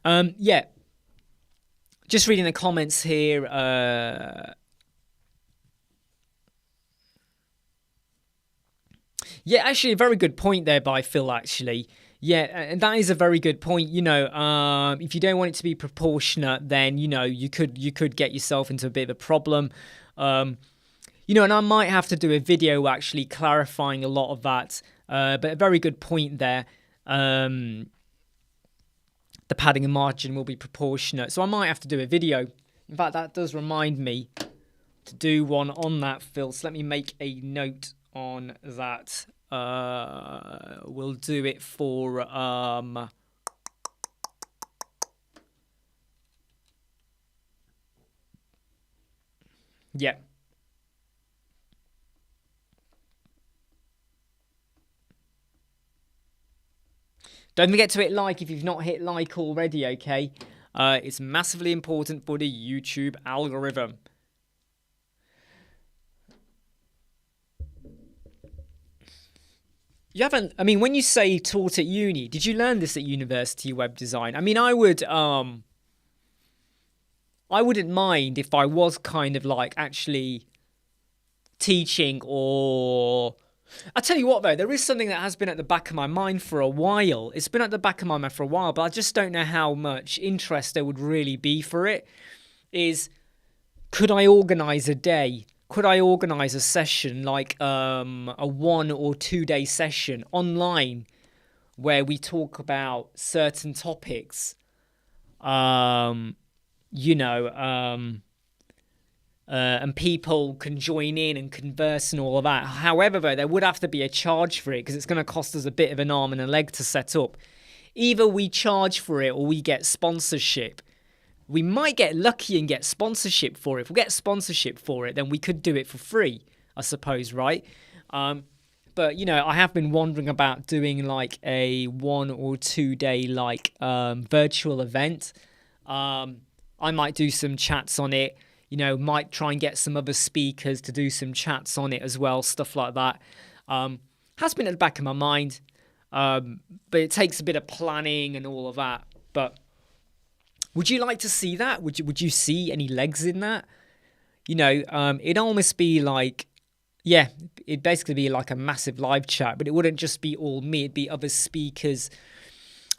Yeah. Just reading the comments here. Yeah, actually, a very good point there by Phil, actually. Yeah, and that is a very good point. You know, if you don't want it to be proportionate, then, you know, you could get yourself into a bit of a problem. You know, and I might have to do a video actually clarifying a lot of that. But a very good point there. The padding and margin will be proportionate. So I might have to do a video. In fact, that does remind me to do one on that, Phil. So let me make a note on that. We'll do it for... yeah. Don't forget to hit like if you've not hit like already, okay? It's massively important for the YouTube algorithm. You haven't, I mean, when you say taught at uni, did you learn this at university, web design? I mean, I wouldn't mind if I was kind of like actually teaching or... I'll tell you what, though, there is something that has been at the back of my mind for a while. It's been at the back of my mind for a while, but I just don't know how much interest there would really be for it. Is, could I organise a day? Could I organise a session, like a 1 or 2 day session online where we talk about certain topics? You know, and people can join in and converse and all of that. However, though, there would have to be a charge for it because it's going to cost us a bit of an arm and a leg to set up. Either we charge for it or we get sponsorship. We might get lucky and get sponsorship for it. If we get sponsorship for it, then we could do it for free, I suppose, right? But, you know, I have been wondering about doing like a 1 or 2 day like virtual event. I might do some chats on it. You know, might try and get some other speakers to do some chats on it as well, stuff like that. Has been at the back of my mind, but it takes a bit of planning and all of that. But would you like to see that? Would you see any legs in that? You know, it'd almost be like, yeah, it'd basically be like a massive live chat, but it wouldn't just be all me. It'd be other speakers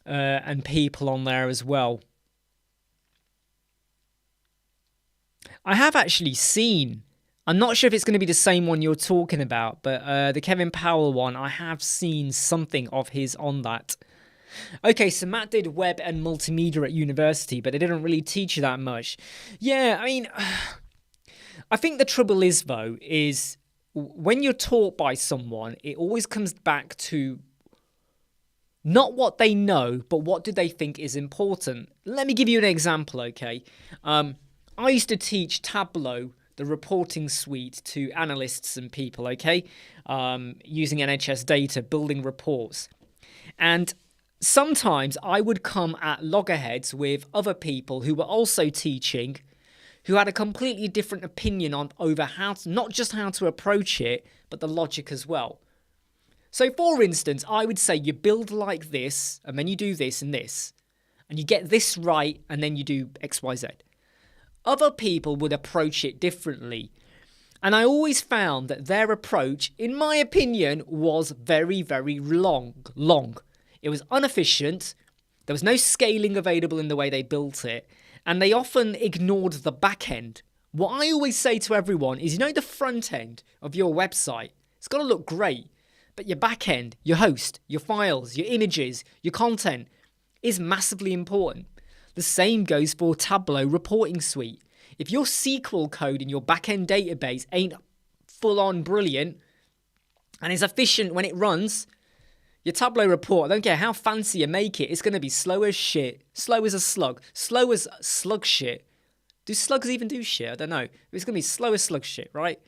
and people on there as well. I have actually seen, I'm not sure if it's going to be the same one you're talking about, but the Kevin Powell one, I have seen something of his on that. Okay, so Matt did web and multimedia at university, but they didn't really teach you that much. Yeah, I mean, I think the trouble is, though, is when you're taught by someone, it always comes back to not what they know, but what do they think is important. Let me give you an example, okay? I used to teach Tableau, the reporting suite, to analysts and people, okay? Using NHS data, building reports. And sometimes I would come at loggerheads with other people who were also teaching, who had a completely different opinion on over how to, not just how to approach it, but the logic as well. So for instance, I would say you build like this, and then you do this and this, and you get this right, and then you do X, Y, Z. Other people would approach it differently. And I always found that their approach, in my opinion, was very, very long. It was inefficient. There was no scaling available in the way they built it, and they often ignored the back end. What I always say to everyone is, the front end of your website, it's got to look great, but your back end, your host, your files, your images, your content is massively important. The same goes for Tableau Reporting Suite. If your SQL code in your back-end database ain't full-on brilliant and is efficient when it runs, your Tableau report, I don't care how fancy you make it, it's going to be slow as shit, slow as a slug, slow as slug shit. Do slugs even do shit? I don't know. It's going to be slow as slug shit, right?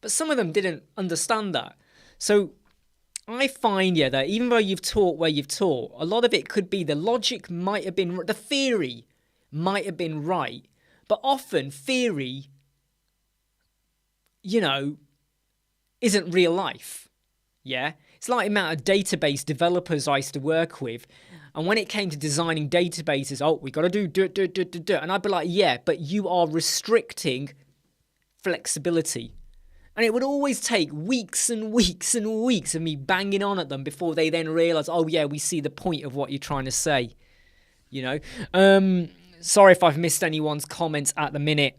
But some of them didn't understand that. So I find, that even though you've taught where you've taught, a lot of it could be the logic might have been, the theory might have been right, but often theory, isn't real life. Yeah? It's like the amount of database developers I used to work with, and when it came to designing databases, we got to do. And I'd be like, yeah, but you are restricting flexibility. And it would always take weeks and weeks and weeks of me banging on at them before they then realise, we see the point of what you're trying to say. Sorry if I've missed anyone's comments at the minute.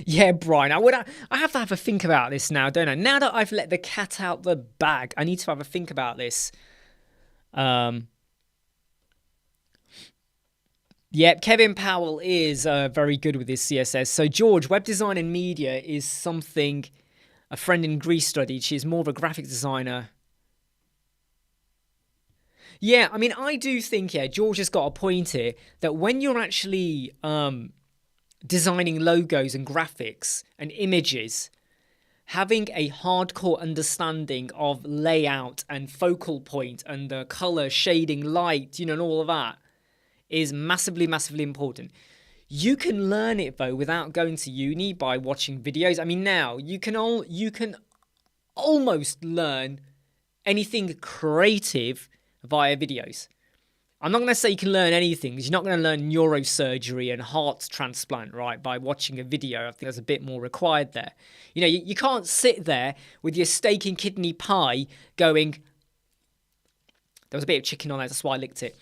Yeah, Brian, I have to have a think about this now, don't I? Now that I've let the cat out the bag, I need to have a think about this. Yep, Kevin Powell is very good with his CSS. So, George, web design and media is something a friend in Greece studied. She's more of a graphic designer. Yeah, I mean, I do think, George has got a point here, that when you're actually designing logos and graphics and images, having a hardcore understanding of layout and focal point and the color, shading, light, and all of that is massively, massively important. You can learn it, though, without going to uni by watching videos. I mean, now you can almost learn anything creative via videos. I'm not going to say you can learn anything, because you're not going to learn neurosurgery and heart transplant, right, by watching a video. I think there's a bit more required there. You can't sit there with your steak and kidney pie going... There was a bit of chicken on there, that's why I licked it.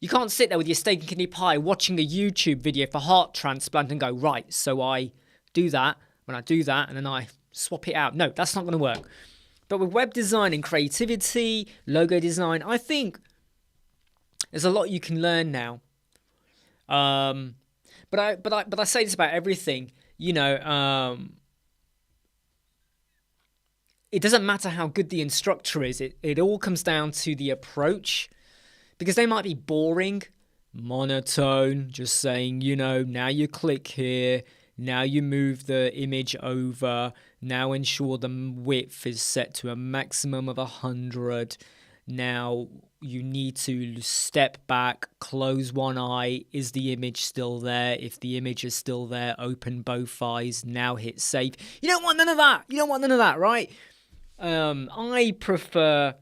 You can't sit there with your steak and kidney pie watching a YouTube video for heart transplant and go, right, so I do that, when I do that, and then I swap it out. No, that's not going to work. But with web design and creativity, logo design, I think there's a lot you can learn now. But I say this about everything, it doesn't matter how good the instructor is. It all comes down to the approach. Because they might be boring, monotone, just saying, now you click here, now you move the image over, now ensure the width is set to a maximum of 100. Now you need to step back, close one eye. Is the image still there? If the image is still there, open both eyes. Now hit save. You don't want none of that. Right? I prefer...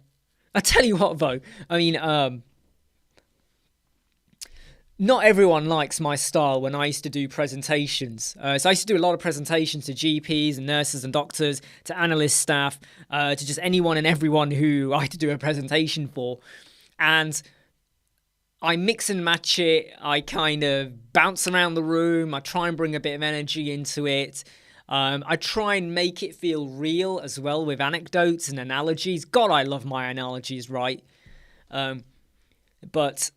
I tell you what, though. I mean... Not everyone likes my style when I used to do presentations. So I used to do a lot of presentations to GPs and nurses and doctors, to analyst staff, to just anyone and everyone who I had to do a presentation for. And I mix and match it. I kind of bounce around the room. I try and bring a bit of energy into it. I try and make it feel real as well with anecdotes and analogies. God, I love my analogies, right? But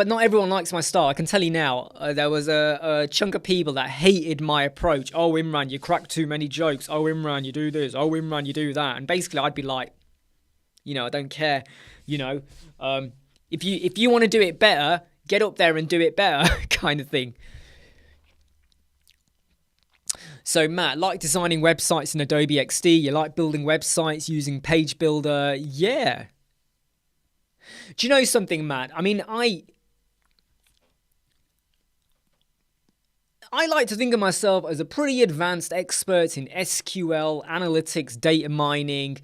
not everyone likes my style. I can tell you now, there was a chunk of people that hated my approach. Oh, Imran, you crack too many jokes. Oh, Imran, you do this. Oh, Imran, you do that. And basically, I'd be like, I don't care. If you want to do it better, get up there and do it better, kind of thing. So, Matt, like designing websites in Adobe XD? You like building websites using Page Builder? Yeah. Do you know something, Matt? I mean, I like to think of myself as a pretty advanced expert in SQL, analytics, data mining,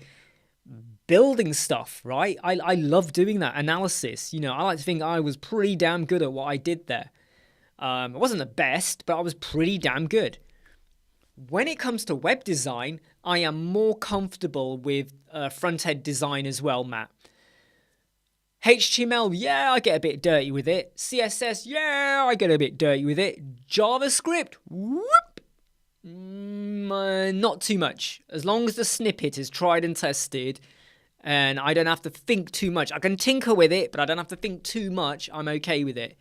building stuff, right? I love doing that analysis. I like to think I was pretty damn good at what I did there. I wasn't the best, but I was pretty damn good. When it comes to web design, I am more comfortable with front-end design as well, Matt. HTML, yeah, I get a bit dirty with it. CSS, yeah, I get a bit dirty with it. JavaScript, whoop, not too much. As long as the snippet is tried and tested and I don't have to think too much. I can tinker with it, but I don't have to think too much. I'm okay with it.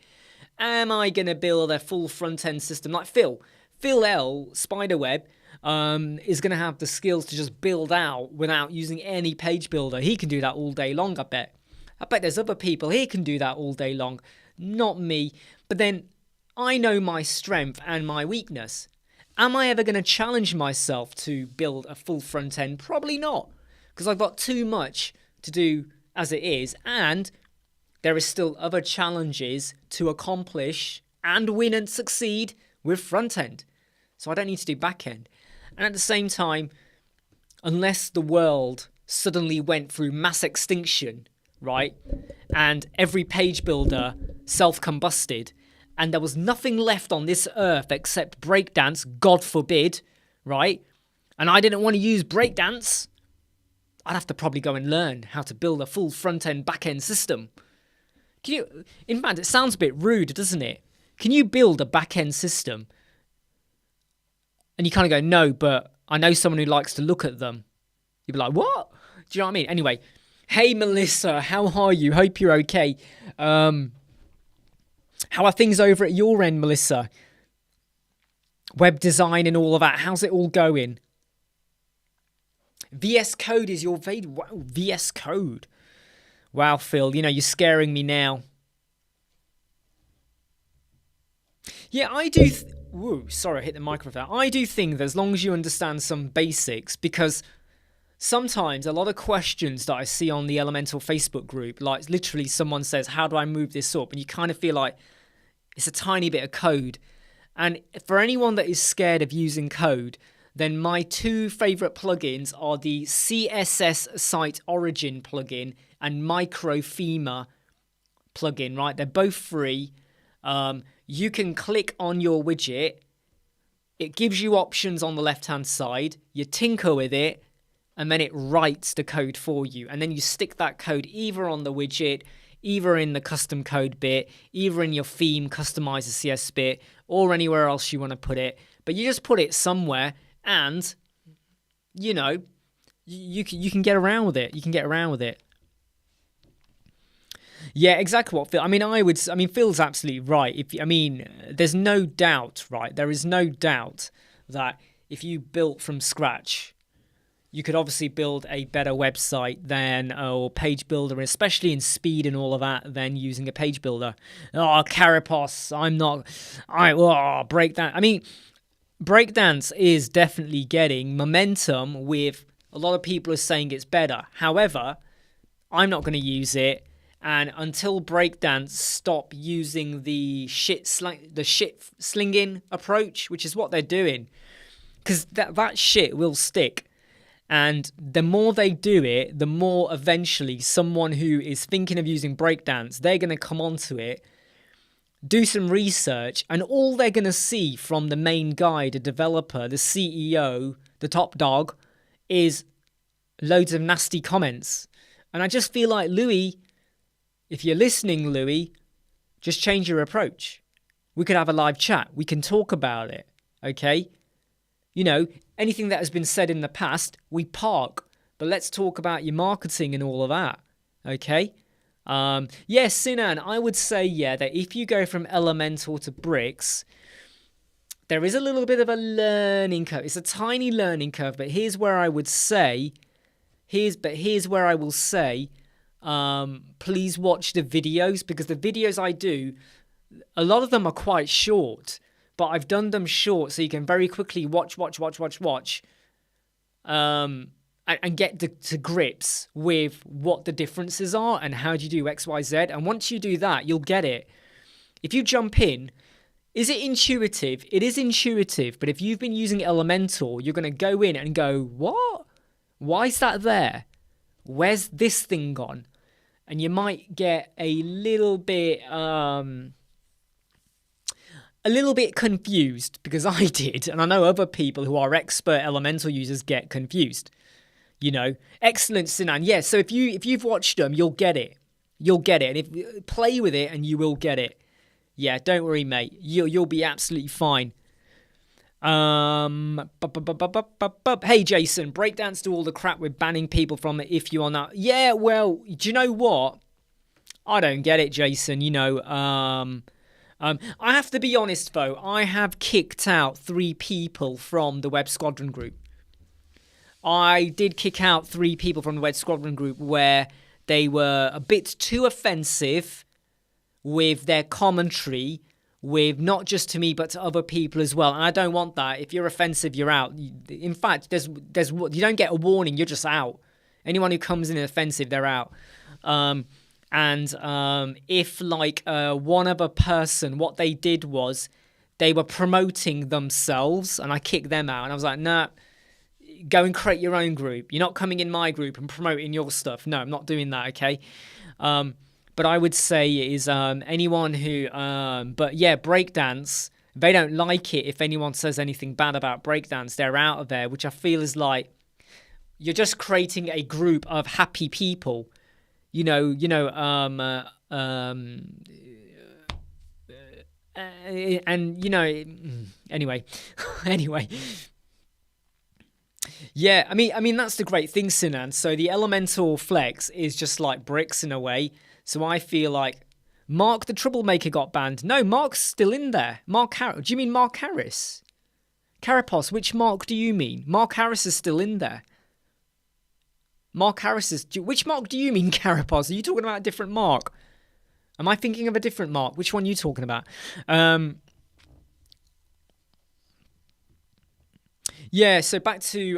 Am I going to build a full front-end system like Phil? Phil L, Spiderweb, is going to have the skills to just build out without using any page builder. He can do that all day long, I bet. I bet there's other people here can do that all day long. Not me. But then I know my strength and my weakness. Am I ever going to challenge myself to build a full front end? Probably not. Because I've got too much to do as it is. And there is still other challenges to accomplish and win and succeed with front end. So I don't need to do back end. And at the same time, unless the world suddenly went through mass extinction, right, and every page builder self-combusted, and there was nothing left on this earth except breakdance, God forbid, right, and I didn't want to use breakdance, I'd have to probably go and learn how to build a full front-end, back-end system. In fact, it sounds a bit rude, doesn't it? Can you build a back-end system? And you kind of go, no, but I know someone who likes to look at them. You'd be like, what? Do you know what I mean? Anyway, hey, Melissa, how are you? Hope you're okay. How are things over at your end, Melissa? Web design and all of that. How's it all going? VS Code is your favorite. Wow, VS Code. Wow, Phil, you're scaring me now. Yeah, I do... Whoa, sorry, I hit the microphone. I do think that as long as you understand some basics, because sometimes a lot of questions that I see on the Elemental Facebook group, like literally someone says, how do I move this up? And you kind of feel like it's a tiny bit of code. And for anyone that is scared of using code, then my two favorite plugins are the CSS Site Origin plugin and Microthema plugin, right? They're both free. You can click on your widget. It gives you options on the left-hand side. You tinker with it, and then it writes the code for you. And then you stick that code either on the widget, either in the custom code bit, either in your theme, customize the CS bit, or anywhere else you want to put it. But you just put it somewhere, and, you can get around with it. You can get around with it. Yeah, exactly what Phil... Phil's absolutely right. There's no doubt, right? There is no doubt that if you built from scratch, you could obviously build a better website than a page builder, especially in speed and all of that, than using a page builder. Oh, Carapos, Breakdance. Breakdance is definitely getting momentum with a lot of people are saying it's better. However, I'm not going to use it. And until Breakdance stop using the shit slinging approach, which is what they're doing, because that shit will stick. And the more they do it, the more eventually someone who is thinking of using Breakdance, they're going to come onto it, do some research, and all they're going to see from the main guy, the developer, the CEO, the top dog, is loads of nasty comments. And I just feel like, Louis... If you're listening, Louis, just change your approach. We could have a live chat. We can talk about it, okay? Anything that has been said in the past, we park. But let's talk about your marketing and all of that, okay? Yes, Sinan, I would say, that if you go from Elemental to Bricks, there is a little bit of a learning curve. It's a tiny learning curve, but here's where I will say, please watch the videos, because the videos I do, a lot of them are quite short, but I've done them short so you can very quickly watch, and get to grips with what the differences are and how do you do X, Y, Z. And once you do that, you'll get it. If you jump in, is it intuitive? It is intuitive, but if you've been using Elemental, you're going to go in and go, what? Why is that there? Where's this thing gone? And you might get a little bit confused, because I did, and I know other people who are expert Elemental users get confused. Excellent, Sinan. Yeah, so if you've watched them, you'll get it. You'll get it. And if play with it and you will get it. Yeah, don't worry, mate. You'll be absolutely fine. Hey, Jason, breakdance do all the crap with banning people from it if you are not. Yeah, well, do you know what? I don't get it, Jason. You know, I have to be honest, though. I have kicked out 3 people from the Web Squadron group. I did kick out 3 people from the Web Squadron group where they were a bit too offensive with their commentary, with not just to me but to other people as well. And I don't want that. If you're offensive, you're out. In fact, there's you don't get a warning. You're just out. Anyone who comes in offensive, they're out. If like one other person, what they did was they were promoting themselves, and I kicked them out. And I was like, nah, go and create your own group. You're not coming in my group and promoting your stuff. No, I'm not doing that. Okay. But I would say is anyone who, but yeah, breakdance, they don't like it if anyone says anything bad about breakdance. They're out of there, which I feel is like you're just creating a group of happy people, and anyway. Yeah, I mean that's the great thing, Sinan. So the elemental flex is just like bricks in a way. So I feel like Mark the Troublemaker got banned. No, Mark's still in there. Do you mean Mark Harris? Carapos, which Mark do you mean? Mark Harris is still in there. Which Mark do you mean, Carapos? Are you talking about a different Mark? Am I thinking of a different Mark? Which one are you talking about? Yeah, so back to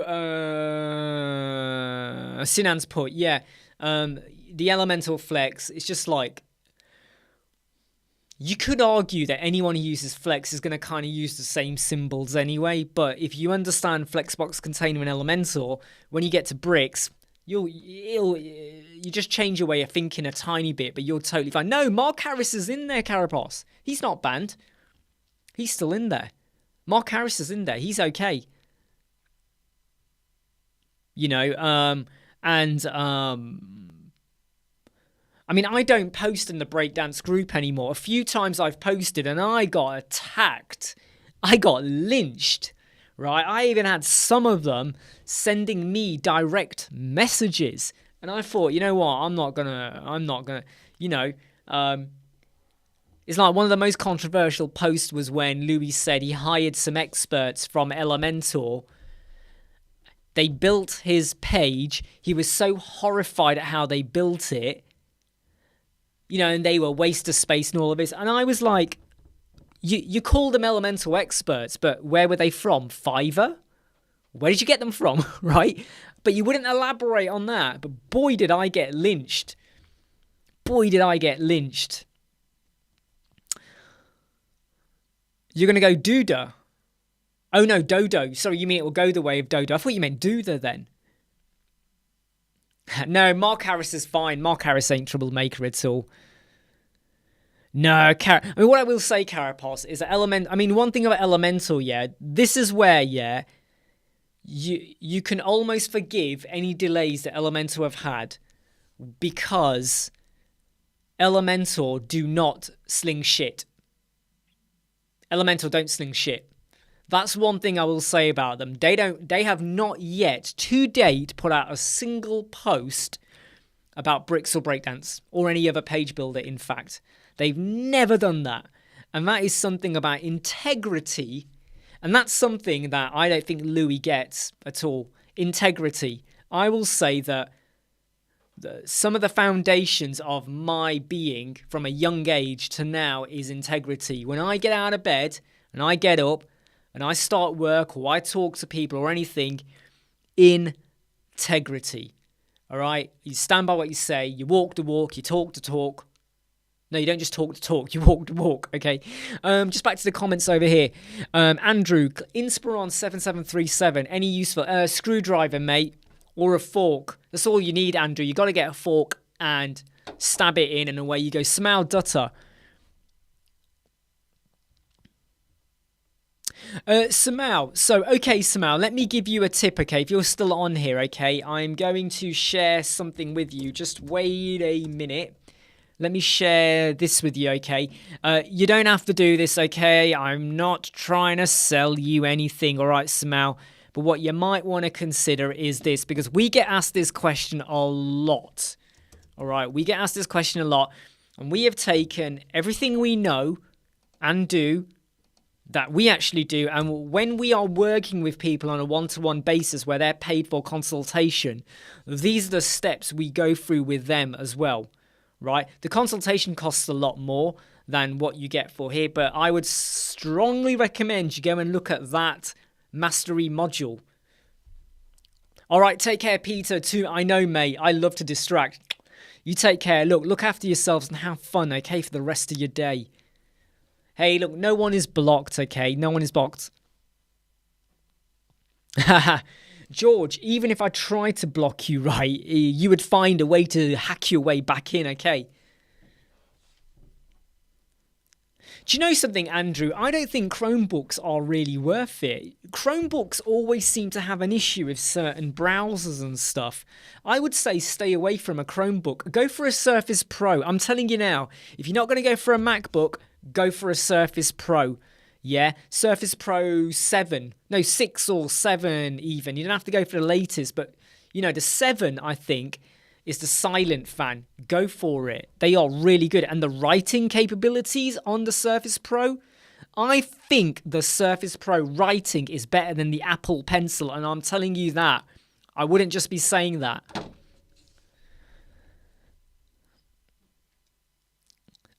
Sinan's point. Yeah, the elemental flex, it's just like, you could argue that anyone who uses flex is going to kind of use the same symbols anyway, but if you understand flexbox container and elemental, when you get to bricks, you just change your way of thinking a tiny bit, but you're totally fine. No, Mark Harris is in there, Carapos. He's not banned. He's still in there. Mark Harris is in there. He's okay. I mean, I don't post in the breakdance group anymore. A few times I've posted and I got attacked. I got lynched, right? I even had some of them sending me direct messages. And I thought, you know what? I'm not gonna, it's like one of the most controversial posts was when Louis said he hired some experts from Elementor. They built his page. He was so horrified at how they built it. And they were waste of space and all of this. And I was like, you call them elemental experts, but where were they from? Fiverr? Where did you get them from, right? But you wouldn't elaborate on that. But boy, did I get lynched. You're going to go Duda. Oh, no, Dodo. Sorry, you mean it will go the way of Dodo. I thought you meant Duda then. No, Mark Harris is fine. Mark Harris ain't troublemaker at all. No, what I will say, Carapos, is that one thing about Elemental, yeah, this is where, yeah, you can almost forgive any delays that Elemental have had because Elemental do not sling shit. Elemental don't sling shit. That's one thing I will say about them. They have not yet, to date, put out a single post about bricks or breakdance or any other page builder, in fact. They've never done that. And that is something about integrity. And that's something that I don't think Louis gets at all. Integrity. I will say that some of the foundations of my being from a young age to now is integrity. When I get out of bed and I get up, and I start work or I talk to people or anything, integrity. All right? You stand by what you say. You walk the walk. You talk the talk. No, you don't just talk the talk. You walk the walk. Okay? Just back to the comments over here. Andrew, Inspiron 7737. Any useful screwdriver, mate, or a fork. That's all you need, Andrew. You got to get a fork and stab it in and away you go. Smile Dutter. Samal, let me give you a tip, okay, if you're still on here, okay, I'm going to share something with you, just wait a minute, Let me share this with you, okay? You don't have to do this, okay? I'm not trying to sell you anything, all right, Samal? But what you might want to consider is this, because we get asked this question a lot, all right? We get asked this question a lot, and we have taken everything we know and do that we actually do, and when we are working with people on a one-to-one basis where they're paid for consultation, these are the steps we go through with them as well. Right, the consultation costs a lot more than what you get for here, but I would strongly recommend you go and look at that mastery module. All right, take care, Peter, too. I know, mate, I love to distract. You take care. Look after yourselves and have fun, okay, for the rest of your day. Hey, look, no one is blocked, okay? No one is blocked. Haha. George, even if I tried to block you, right, you would find a way to hack your way back in, okay? Do you know something, Andrew? I don't think Chromebooks are really worth it. Chromebooks always seem to have an issue with certain browsers and stuff. I would say stay away from a Chromebook. Go for a Surface Pro. I'm telling you now, if you're not going to go for a MacBook, go for a Surface Pro. Yeah, Surface Pro 7. No, 6 or 7 even. You don't have to go for the latest, but, you know, the 7, I think, is the silent fan. Go for it. They are really good. And the writing capabilities on the Surface Pro, I think the Surface Pro writing is better than the Apple Pencil, and I'm telling you that. I wouldn't just be saying that.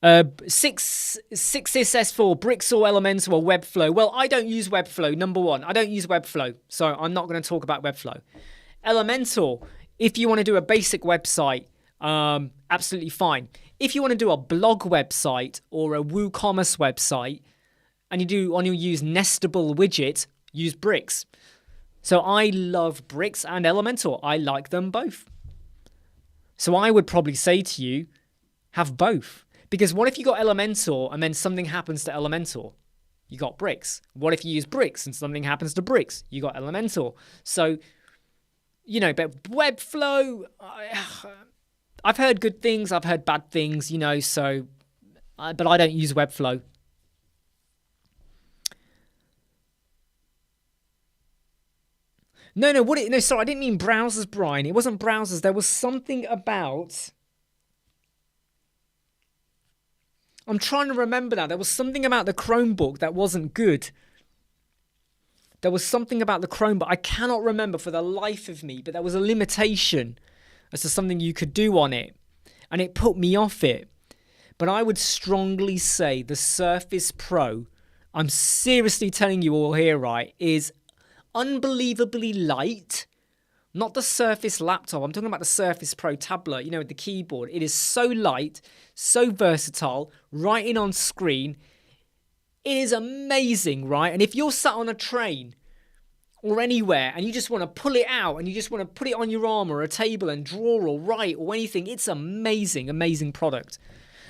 6SS4, Bricks or Elementor or Webflow. Well, I don't use Webflow, number one. I don't use Webflow, so I'm not going to talk about Webflow. Elementor, if you want to do a basic website, absolutely fine. If you want to do a blog website or a WooCommerce website, and you want to use nestable widget, use Bricks. So I love Bricks and Elementor. I like them both. So I would probably say to you, have both. Because what if you got Elementor and then something happens to Elementor? You got Bricks. What if you use Bricks and something happens to Bricks? You got Elementor. So, you know, but Webflow, I've heard good things, I've heard bad things, you know, so, but I don't use Webflow. No, sorry, I didn't mean browsers, Brian. It wasn't browsers. There was something about... I'm trying to remember now. There was something about the Chromebook that wasn't good. There was something about the Chromebook. I cannot remember for the life of me, but there was a limitation as to something you could do on it. And it put me off it. But I would strongly say the Surface Pro, I'm seriously telling you all here, right, is unbelievably light. Not the Surface laptop. I'm talking about the Surface Pro tablet, you know, with the keyboard. It is so light, so versatile, writing on screen. It is amazing, right? And if you're sat on a train or anywhere and you just want to pull it out and you just want to put it on your arm or a table and draw or write or anything, it's amazing, amazing product.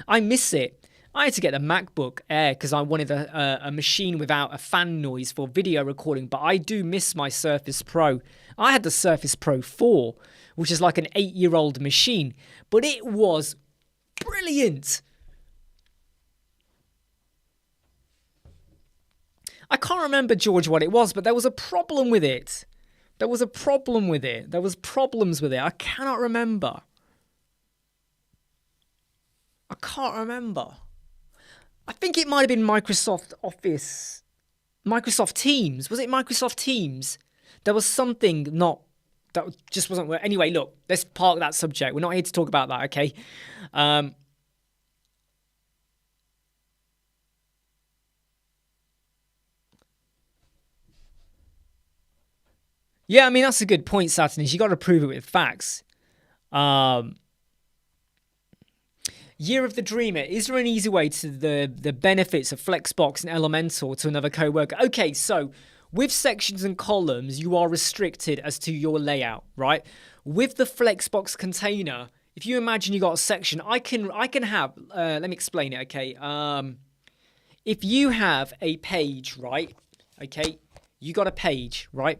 I miss it. I had to get the MacBook Air because I wanted a machine without a fan noise for video recording, but I do miss my Surface Pro. I had the Surface Pro 4, which is like an 8-year-old machine, but it was brilliant. I can't remember, George, what it was, but there was a problem with it. There was problems with it. I cannot remember. I can't remember. I think it might have been Microsoft Office. Microsoft Teams. Was it Microsoft Teams? There was something that just wasn't working. Anyway, look, let's park that subject. We're not here to talk about that, okay? Yeah, I mean, that's a good point, Saturn, is you got to prove it with facts. Year of the Dreamer. Is there an easy way to the benefits of Flexbox and Elementor to another coworker? Okay, so with sections and columns, you are restricted as to your layout, right? With the Flexbox container, if you imagine you got a section, I can have, let me explain it, okay? If you have a page, right? Okay, you got a page, right?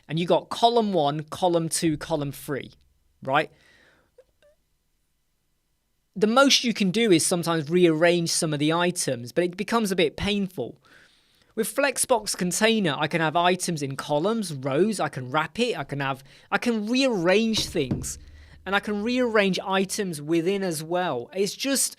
And you got column 1, column 2, column 3, right? the most you can do is sometimes rearrange some of the items, but it becomes a bit painful. With Flexbox Container, I can have items in columns, rows, I can wrap it, I can rearrange things, and I can rearrange items within as well. It's just,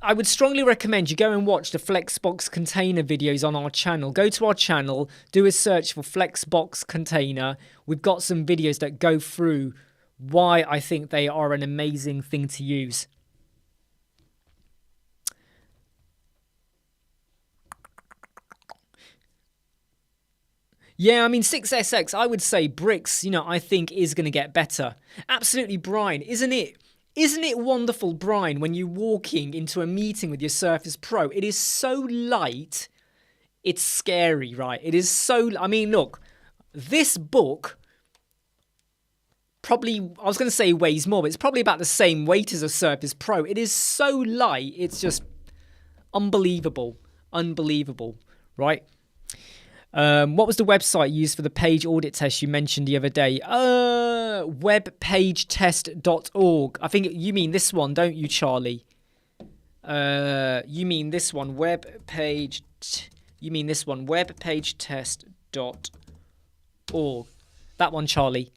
I would strongly recommend you go and watch the Flexbox Container videos on our channel. Go to our channel, do a search for Flexbox Container. We've got some videos that go through why I think they are an amazing thing to use. Yeah, I mean, 6SX, I would say bricks, I think is going to get better. Absolutely, Brian. Isn't it wonderful, Brian, when you're walking into a meeting with your Surface Pro? It is so light, it's scary, right? It is so... I mean, look, this book probably, I was going to say weighs more, but it's probably about the same weight as a Surface Pro. It is so light, it's just unbelievable, right? What was the website used for the page audit test you mentioned the other day? Webpagetest.org. I think you mean this one, don't you, Charlie? You mean this one, webpagetest.org. That one, Charlie.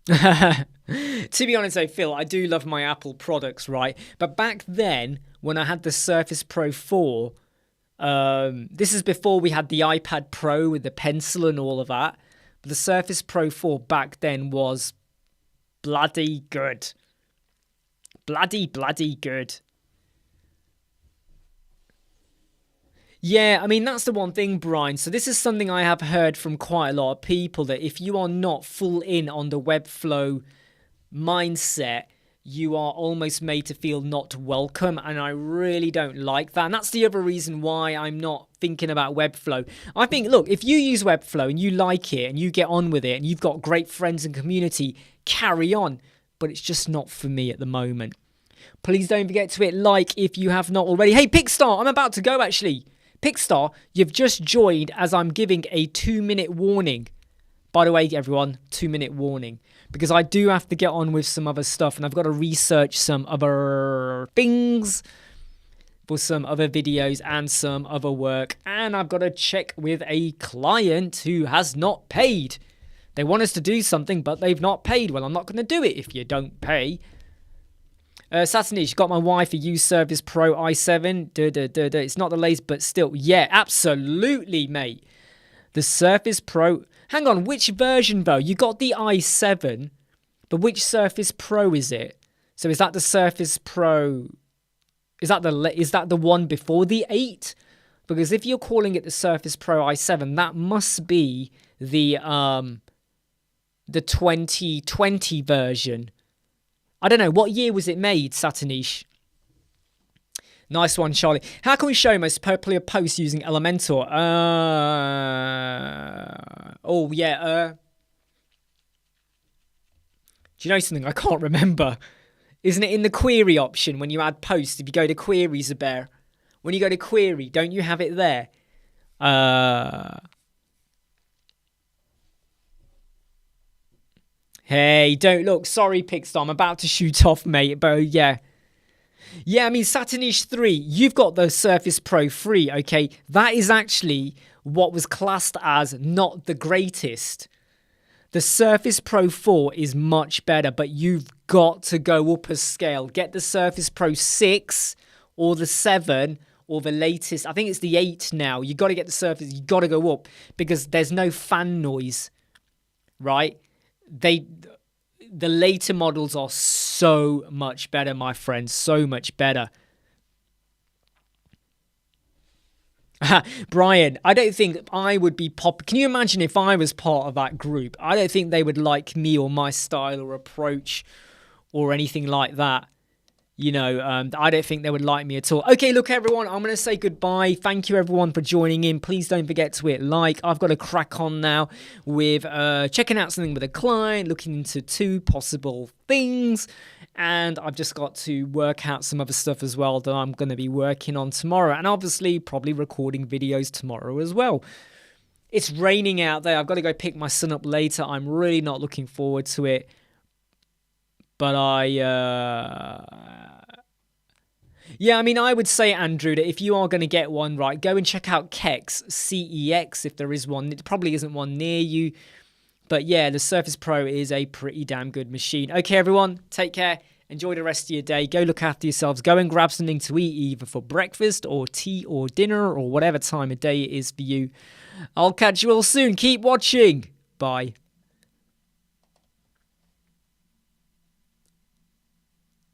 To be honest though, Phil, I do love my Apple products, right? But back then, when I had the Surface Pro 4... this is before we had the iPad Pro with the pencil and all of that. But the Surface Pro 4 back then was bloody good. Bloody good. Yeah, I mean, that's the one thing, Brian. So this is something I have heard from quite a lot of people, that if you are not full in on the Webflow mindset, you are almost made to feel not welcome, and I really don't like that. And that's the other reason why I'm not thinking about Webflow. I think, look, if you use Webflow and you like it and you get on with it and you've got great friends and community, carry on. But it's just not for me at the moment. Please don't forget to hit like if you have not already. Hey, Pickstar, I'm about to go, actually. Pickstar, you've just joined as I'm giving a 2-minute warning. By the way, everyone, 2-minute warning. Because I do have to get on with some other stuff, and I've got to research some other things for some other videos and some other work. And I've got to check with a client who has not paid. They want us to do something, but they've not paid. Well, I'm not going to do it if you don't pay. Satanish, got my wife a used Surface Pro i7. It's not the latest, but still. Yeah, absolutely, mate. The Surface Pro... Hang on, which version though? You got the i7, but which Surface Pro is it? So is that the Surface Pro? Is that the one before the 8? Because if you're calling it the Surface Pro i7, that must be the 2020 version. I don't know, what year was it made, Satanish? Nice one, Charlie. How can we show most popular posts using Elementor? Do you know something? I can't remember. Isn't it in the query option when you add posts? If you go to queries, when you go to query, don't you have it there? Hey, don't look. Sorry, Pickstar. I'm about to shoot off, mate. But yeah. Yeah, I mean, Satanish 3, you've got the Surface Pro 3, okay? That is actually what was classed as not the greatest. The Surface Pro 4 is much better, but you've got to go up a scale. Get the Surface Pro 6 or the 7 or the latest. I think it's the 8 now. You've got to get the Surface. You've got to go up because there's no fan noise, right? The later models are so much better, my friends. So much better. Brian, I don't think I would be Can you imagine if I was part of that group? I don't think they would like me or my style or approach or anything like that. You know, I don't think they would like me at all. Okay, look, everyone, I'm going to say goodbye. Thank you, everyone, for joining in. Please don't forget to hit like. I've got to crack on now with checking out something with a client, looking into 2 possible things. And I've just got to work out some other stuff as well that I'm going to be working on tomorrow. And obviously, probably recording videos tomorrow as well. It's raining out there. I've got to go pick my son up later. I'm really not looking forward to it. But yeah, I mean, I would say, Andrew, that if you are going to get one, right, go and check out Kex, CEX, if there is one. It probably isn't one near you. But yeah, the Surface Pro is a pretty damn good machine. Okay, everyone, take care. Enjoy the rest of your day. Go look after yourselves. Go and grab something to eat, either for breakfast or tea or dinner or whatever time of day it is for you. I'll catch you all soon. Keep watching. Bye.